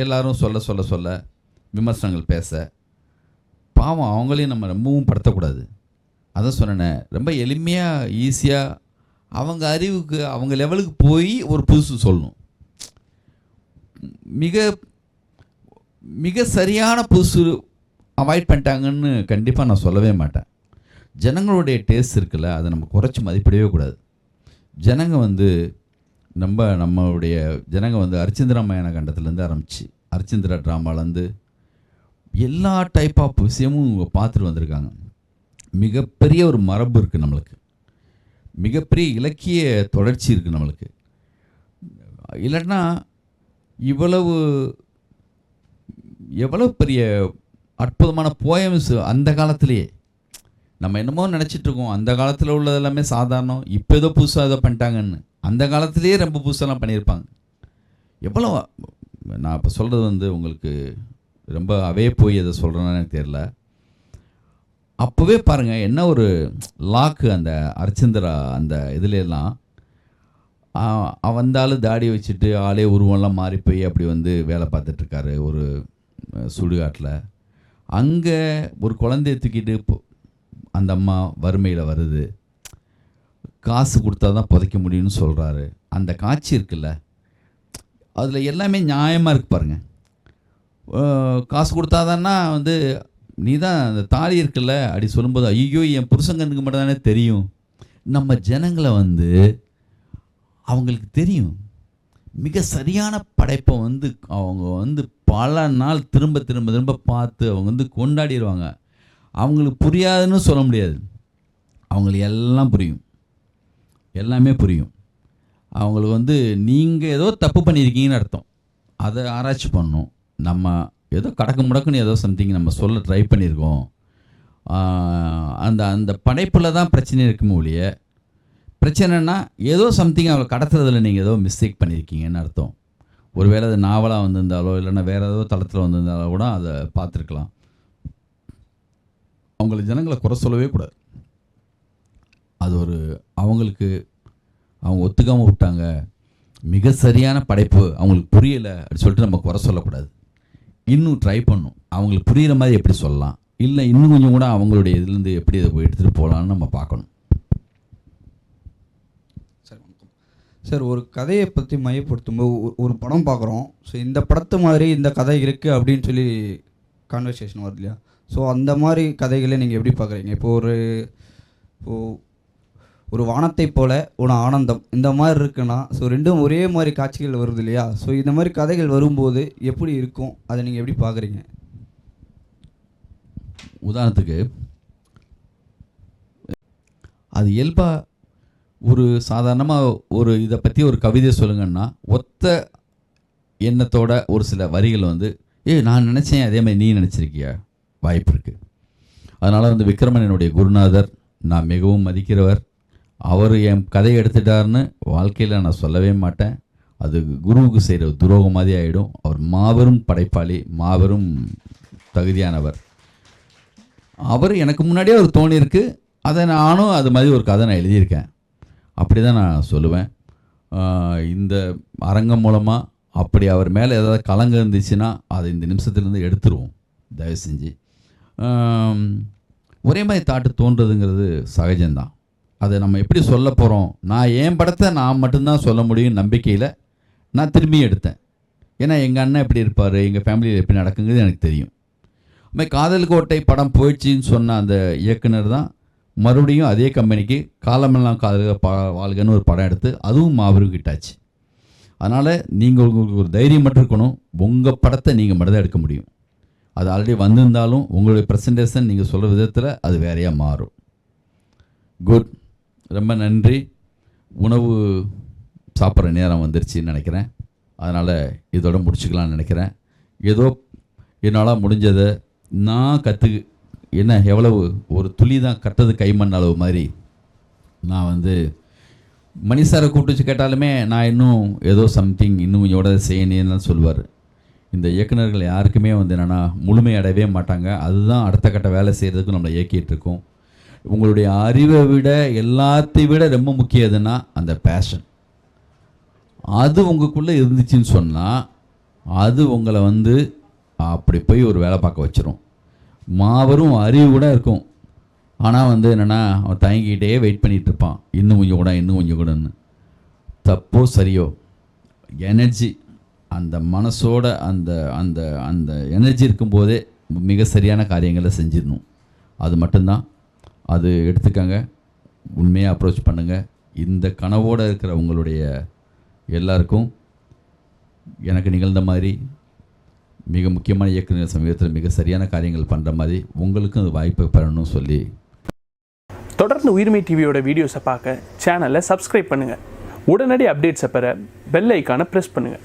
எல்லோரும் சொல்ல விமர்சனங்கள் பேச, பாவம் அவங்களையும் நம்ம ரொம்பவும் படுத்தக்கூடாது. அதான் சொன்னேனே, ரொம்ப எளிமையாக ஈஸியாக அவங்க அறிவுக்கு அவங்க லெவலுக்கு போய் ஒரு புதுசு சொல்லணும். மிக மிக சரியான புதுசு அவாய்ட் பண்ணிட்டாங்கன்னு கண்டிப்பாக நான் சொல்லவே மாட்டேன். ஜனங்களுடைய டேஸ்ட் இருக்குல்ல, அதை நம்ம குறைச்சி மதிப்பிடவே கூடாது. ஜனங்க வந்து நம்மளுடைய ஜனங்க வந்து அரிச்சந்திரா மயான கண்டத்துலேருந்து ஆரம்பித்து அரிச்சந்திரா ட்ராமாலேருந்து எல்லா டைப் ஆஃப் விஷயமும் பார்த்துட்டு வந்திருக்காங்க. மிகப்பெரிய ஒரு மரபு இருக்குது நம்மளுக்கு, மிகப்பெரிய இலக்கிய தொடர்ச்சி இருக்குது நம்மளுக்கு. இல்லைன்னா எவ்வளவு பெரிய அற்புதமான போயம்ஸ் அந்த காலத்திலேயே. நம்ம என்னமோ நினச்சிட்ருக்கோம் அந்த காலத்தில் உள்ளது எல்லாமே சாதாரணம், இப்போ ஏதோ புதுசாக ஏதோ பண்ணிட்டாங்கன்னு. அந்த காலத்திலேயே ரொம்ப புதுசெல்லாம் பண்ணியிருப்பாங்க. எவ்வளோ நான் இப்போ சொல்கிறது வந்து உங்களுக்கு ரொம்ப அவே போய் எதை சொல்கிறேன்னு எனக்கு தெரியல. அப்போவே பாருங்கள் என்ன ஒரு லாக்கு அந்த அரிச்சந்திரா அந்த இதுலாம் வந்தாலும் தாடி வச்சுட்டு ஆளே உருவம்லாம் மாறி போய் அப்படி வந்து வேலை பார்த்துட்ருக்காரு ஒரு சுடுகாட்டில். அங்கே ஒரு குழந்தைய தூக்கிட்டு அந்த அம்மா வறுமையில் வருது, காசு கொடுத்தா தான் புதைக்க முடியும்னு சொல்கிறாரு. அந்த காட்சி இருக்குல்ல, அதில் எல்லாமே நியாயமாக இருக்குது பாருங்கள். காசு கொடுத்தாதான்னா வந்து நீ தான் அந்த தாலி இருக்குல்ல அப்படி சொல்லும்போது ஐயோ என் புருஷங்கனுக்கு மட்டும் தானே தெரியும். நம்ம ஜனங்களை வந்து அவங்களுக்கு தெரியும். மிக சரியான படைப்பை வந்து அவங்க வந்து பல நாள் திரும்ப திரும்ப திரும்ப பார்த்து அவங்க வந்து கொண்டாடிடுவாங்க. அவங்களுக்கு புரியாதுன்னு சொல்ல முடியாது, அவங்களுக்கு எல்லாம் புரியும், எல்லாமே புரியும். அவங்களுக்கு வந்து நீங்கள் ஏதோ தப்பு பண்ணியிருக்கீங்கன்னு அர்த்தம். அதை ஆராய்ச்சி பண்ணணும். நம்ம ஏதோ கடக்கு முடக்குன்னு ஏதோ சம்திங் நம்ம சொல்ல ட்ரை பண்ணியிருக்கோம். அந்த படைப்பில் தான் பிரச்சனை இருக்குமோ ஒழிய, பிரச்சனைனா ஏதோ சம்திங் அவளை கடத்துறதுல நீங்கள் ஏதோ மிஸ்டேக் பண்ணியிருக்கீங்கன்னு அர்த்தம். ஒருவேளை அது நாவலாக வந்திருந்தாலோ இல்லைன்னா வேறு ஏதோ தளத்தில் வந்திருந்தாலோ கூட அதை பார்த்துருக்கலாம். அவங்களுக்கு ஜனங்களை குறை சொல்லவே கூடாது. அது ஒரு அவங்களுக்கு அவங்க ஒத்துக்காமல் விட்டாங்க, மிக சரியான படைப்பு அவங்களுக்கு புரியலை அப்படி சொல்லிட்டு நம்ம குறை சொல்லக்கூடாது. இன்னும் ட்ரை பண்ணணும், அவங்களுக்கு புரிகிற மாதிரி எப்படி சொல்லலாம், இல்லை இன்னும் கொஞ்சம் கூட அவங்களுடைய இதுலேருந்து எப்படி இதை போய் எடுத்துகிட்டு போகலான்னு நம்ம பார்க்கணும். சார் வணக்கம் சார். ஒரு கதையை பற்றி மையப்படுத்தும்போது ஒரு படம் பார்க்குறோம். ஸோ இந்த படத்து மாதிரி இந்த கதை இருக்குது அப்படின்னு சொல்லி கான்வர்சேஷன் வருது இல்லையா? ஸோ அந்த மாதிரி கதைகளை நீங்கள் எப்படி பார்க்குறீங்க? இப்போது ஒரு வானத்தை போல ஒரு ஆனந்தம் இந்த மாதிரி இருக்குன்னா, ஸோ ரெண்டும் ஒரே மாதிரி காட்சிகள் வருது இல்லையா? ஸோ இந்த மாதிரி கதைகள் வரும்போது எப்படி இருக்கும், அதை நீங்கள் எப்படி பார்க்குறீங்க? உதாரணத்துக்கு அது இயல்பாக ஒரு சாதாரணமாக ஒரு இதை பற்றி ஒரு கவிதை சொல்லுங்கன்னா ஒத்த எண்ணத்தோட ஒரு சில வரிகள் வந்து நான் நினச்சேன் அதே மாதிரி நீ நினச்சிருக்கியா வாய்ப்பு இருக்குது. அதனால் வந்து விக்ரமன் என்னுடைய குருநாதர், நான் மிகவும் மதிக்கிறவர். அவர் என் கதையை எடுத்துட்டாருன்னு வாழ்க்கையில் நான் சொல்லவே மாட்டேன். அது குருவுக்கு செய்கிற துரோகம் மாதிரி ஆகிடும். அவர் மாபெரும் படைப்பாளி, மாபெரும் தகுதியானவர். அவர் எனக்கு முன்னாடியே ஒரு தோணியிருக்கு, அதை நானும் அது மாதிரி ஒரு கதை நான் எழுதியிருக்கேன். அப்படி தான் நான் சொல்லுவேன். இந்த அரங்கம் மூலமாக அப்படி அவர் மேலே ஏதாவது கலங்க இருந்துச்சுன்னா அதை இந்த நிமிஷத்துலேருந்து எடுத்துருவோம் தயவு செஞ்சு. ஒரே மாதிரி தாட்டு தோன்றதுங்கிறது சகஜம்தான். அதை நம்ம எப்படி சொல்ல போகிறோம், நான் என் படத்தை நான் மட்டும்தான் சொல்ல முடியும் நம்பிக்கையில் நான் திரும்பி எடுத்தேன். ஏன்னா எங்கள் அண்ணன் எப்படி இருப்பார், எங்கள் ஃபேமிலியில் எப்படி நடக்குங்கிறது எனக்கு தெரியும். அதுமாதிரி காதல் கோட்டை படம் போயிடுச்சின்னு சொன்ன அந்த இயக்குனர் தான் மறுபடியும் அதே கம்பெனிக்கு காலமெல்லாம் காதல் வாழ்கன்னு ஒரு படம் எடுத்து அதுவும் மாபெரும் கிட்டாச்சு. அதனால் நீங்கள் உங்களுக்கு ஒரு தைரியம் மட்டும் இருக்கணும். உங்கள் படத்தை நீங்கள் மட்டும் தான் எடுக்க முடியும். அது ஆல்ரெடி வந்திருந்தாலும் உங்களுடைய ப்ரெசன்டேஷன் நீங்கள் சொல்கிற விதத்தில் அது வேறையாக மாறும். குட், ரொம்ப நன்றி. உணவு சாப்பிட்ற நேரம் வந்துருச்சுன்னு நினைக்கிறேன். அதனால் இதோட முடிச்சுக்கலாம்னு நினைக்கிறேன். ஏதோ என்னால் முடிஞ்சதை நான் என்ன எவ்வளவு ஒரு துளி தான் கட்டது கைமண் அளவு மாதிரி நான் வந்து மணி சாரை கூப்பிட்டு வச்சு கேட்டாலுமே நான் இன்னும் ஏதோ சம்திங் இன்னும் கொஞ்சோட செய்யணுன்னு தான் சொல்லுவார். இந்த இயக்குநர்கள் யாருக்குமே வந்து என்னென்னா முழுமையடையவே மாட்டாங்க. அதுதான் அடுத்த கட்ட வேலை செய்கிறதுக்கு நம்மளை இயக்கிட்டு இருக்கோம். உங்களுடைய அறிவை விட எல்லாத்தையும் விட ரொம்ப முக்கியம் எதுன்னா அந்த பேஷன். அது உங்களுக்குள்ளே இருந்துச்சுன்னு சொன்னால் அது உங்களை வந்து அப்படி போய் ஒரு வேலை பார்க்க வச்சிரும். மாபெரும் அறிவு கூட இருக்கும், ஆனால் வந்து என்னென்னா அவன் தயங்கிக்கிட்டே வெயிட் பண்ணிகிட்டு இருப்பான், இன்னும் கொஞ்சம் கூட இன்னும் கொஞ்சம் கூடன்னு. தப்போ சரியோ எனர்ஜி, அந்த மனசோட அந்த அந்த அந்த எனர்ஜி இருக்கும்போதே மிக சரியான காரியங்களை செஞ்சிடணும். அது மட்டும்தான். அது எடுத்துக்கங்க, உண்மையாக அப்ரோச் பண்ணுங்கள். இந்த கனவோடு இருக்கிற உங்களுடைய எல்லாருக்கும் எனக்கு நிகழ்ந்த மாதிரி மிக முக்கியமான இயக்குநர் சமீபத்தில் மிக சரியான காரியங்கள் பண்ணுற மாதிரி உங்களுக்கும் அது வாய்ப்பை பெறணும்னு சொல்லி தொடர்ந்து உயிர்மை டிவியோட வீடியோஸை பார்க்க சேனலை சப்ஸ்கிரைப் பண்ணுங்கள். உடனடி அப்டேட்ஸை பெற பெல் ஐக்கானை ப்ரெஸ் பண்ணுங்கள்.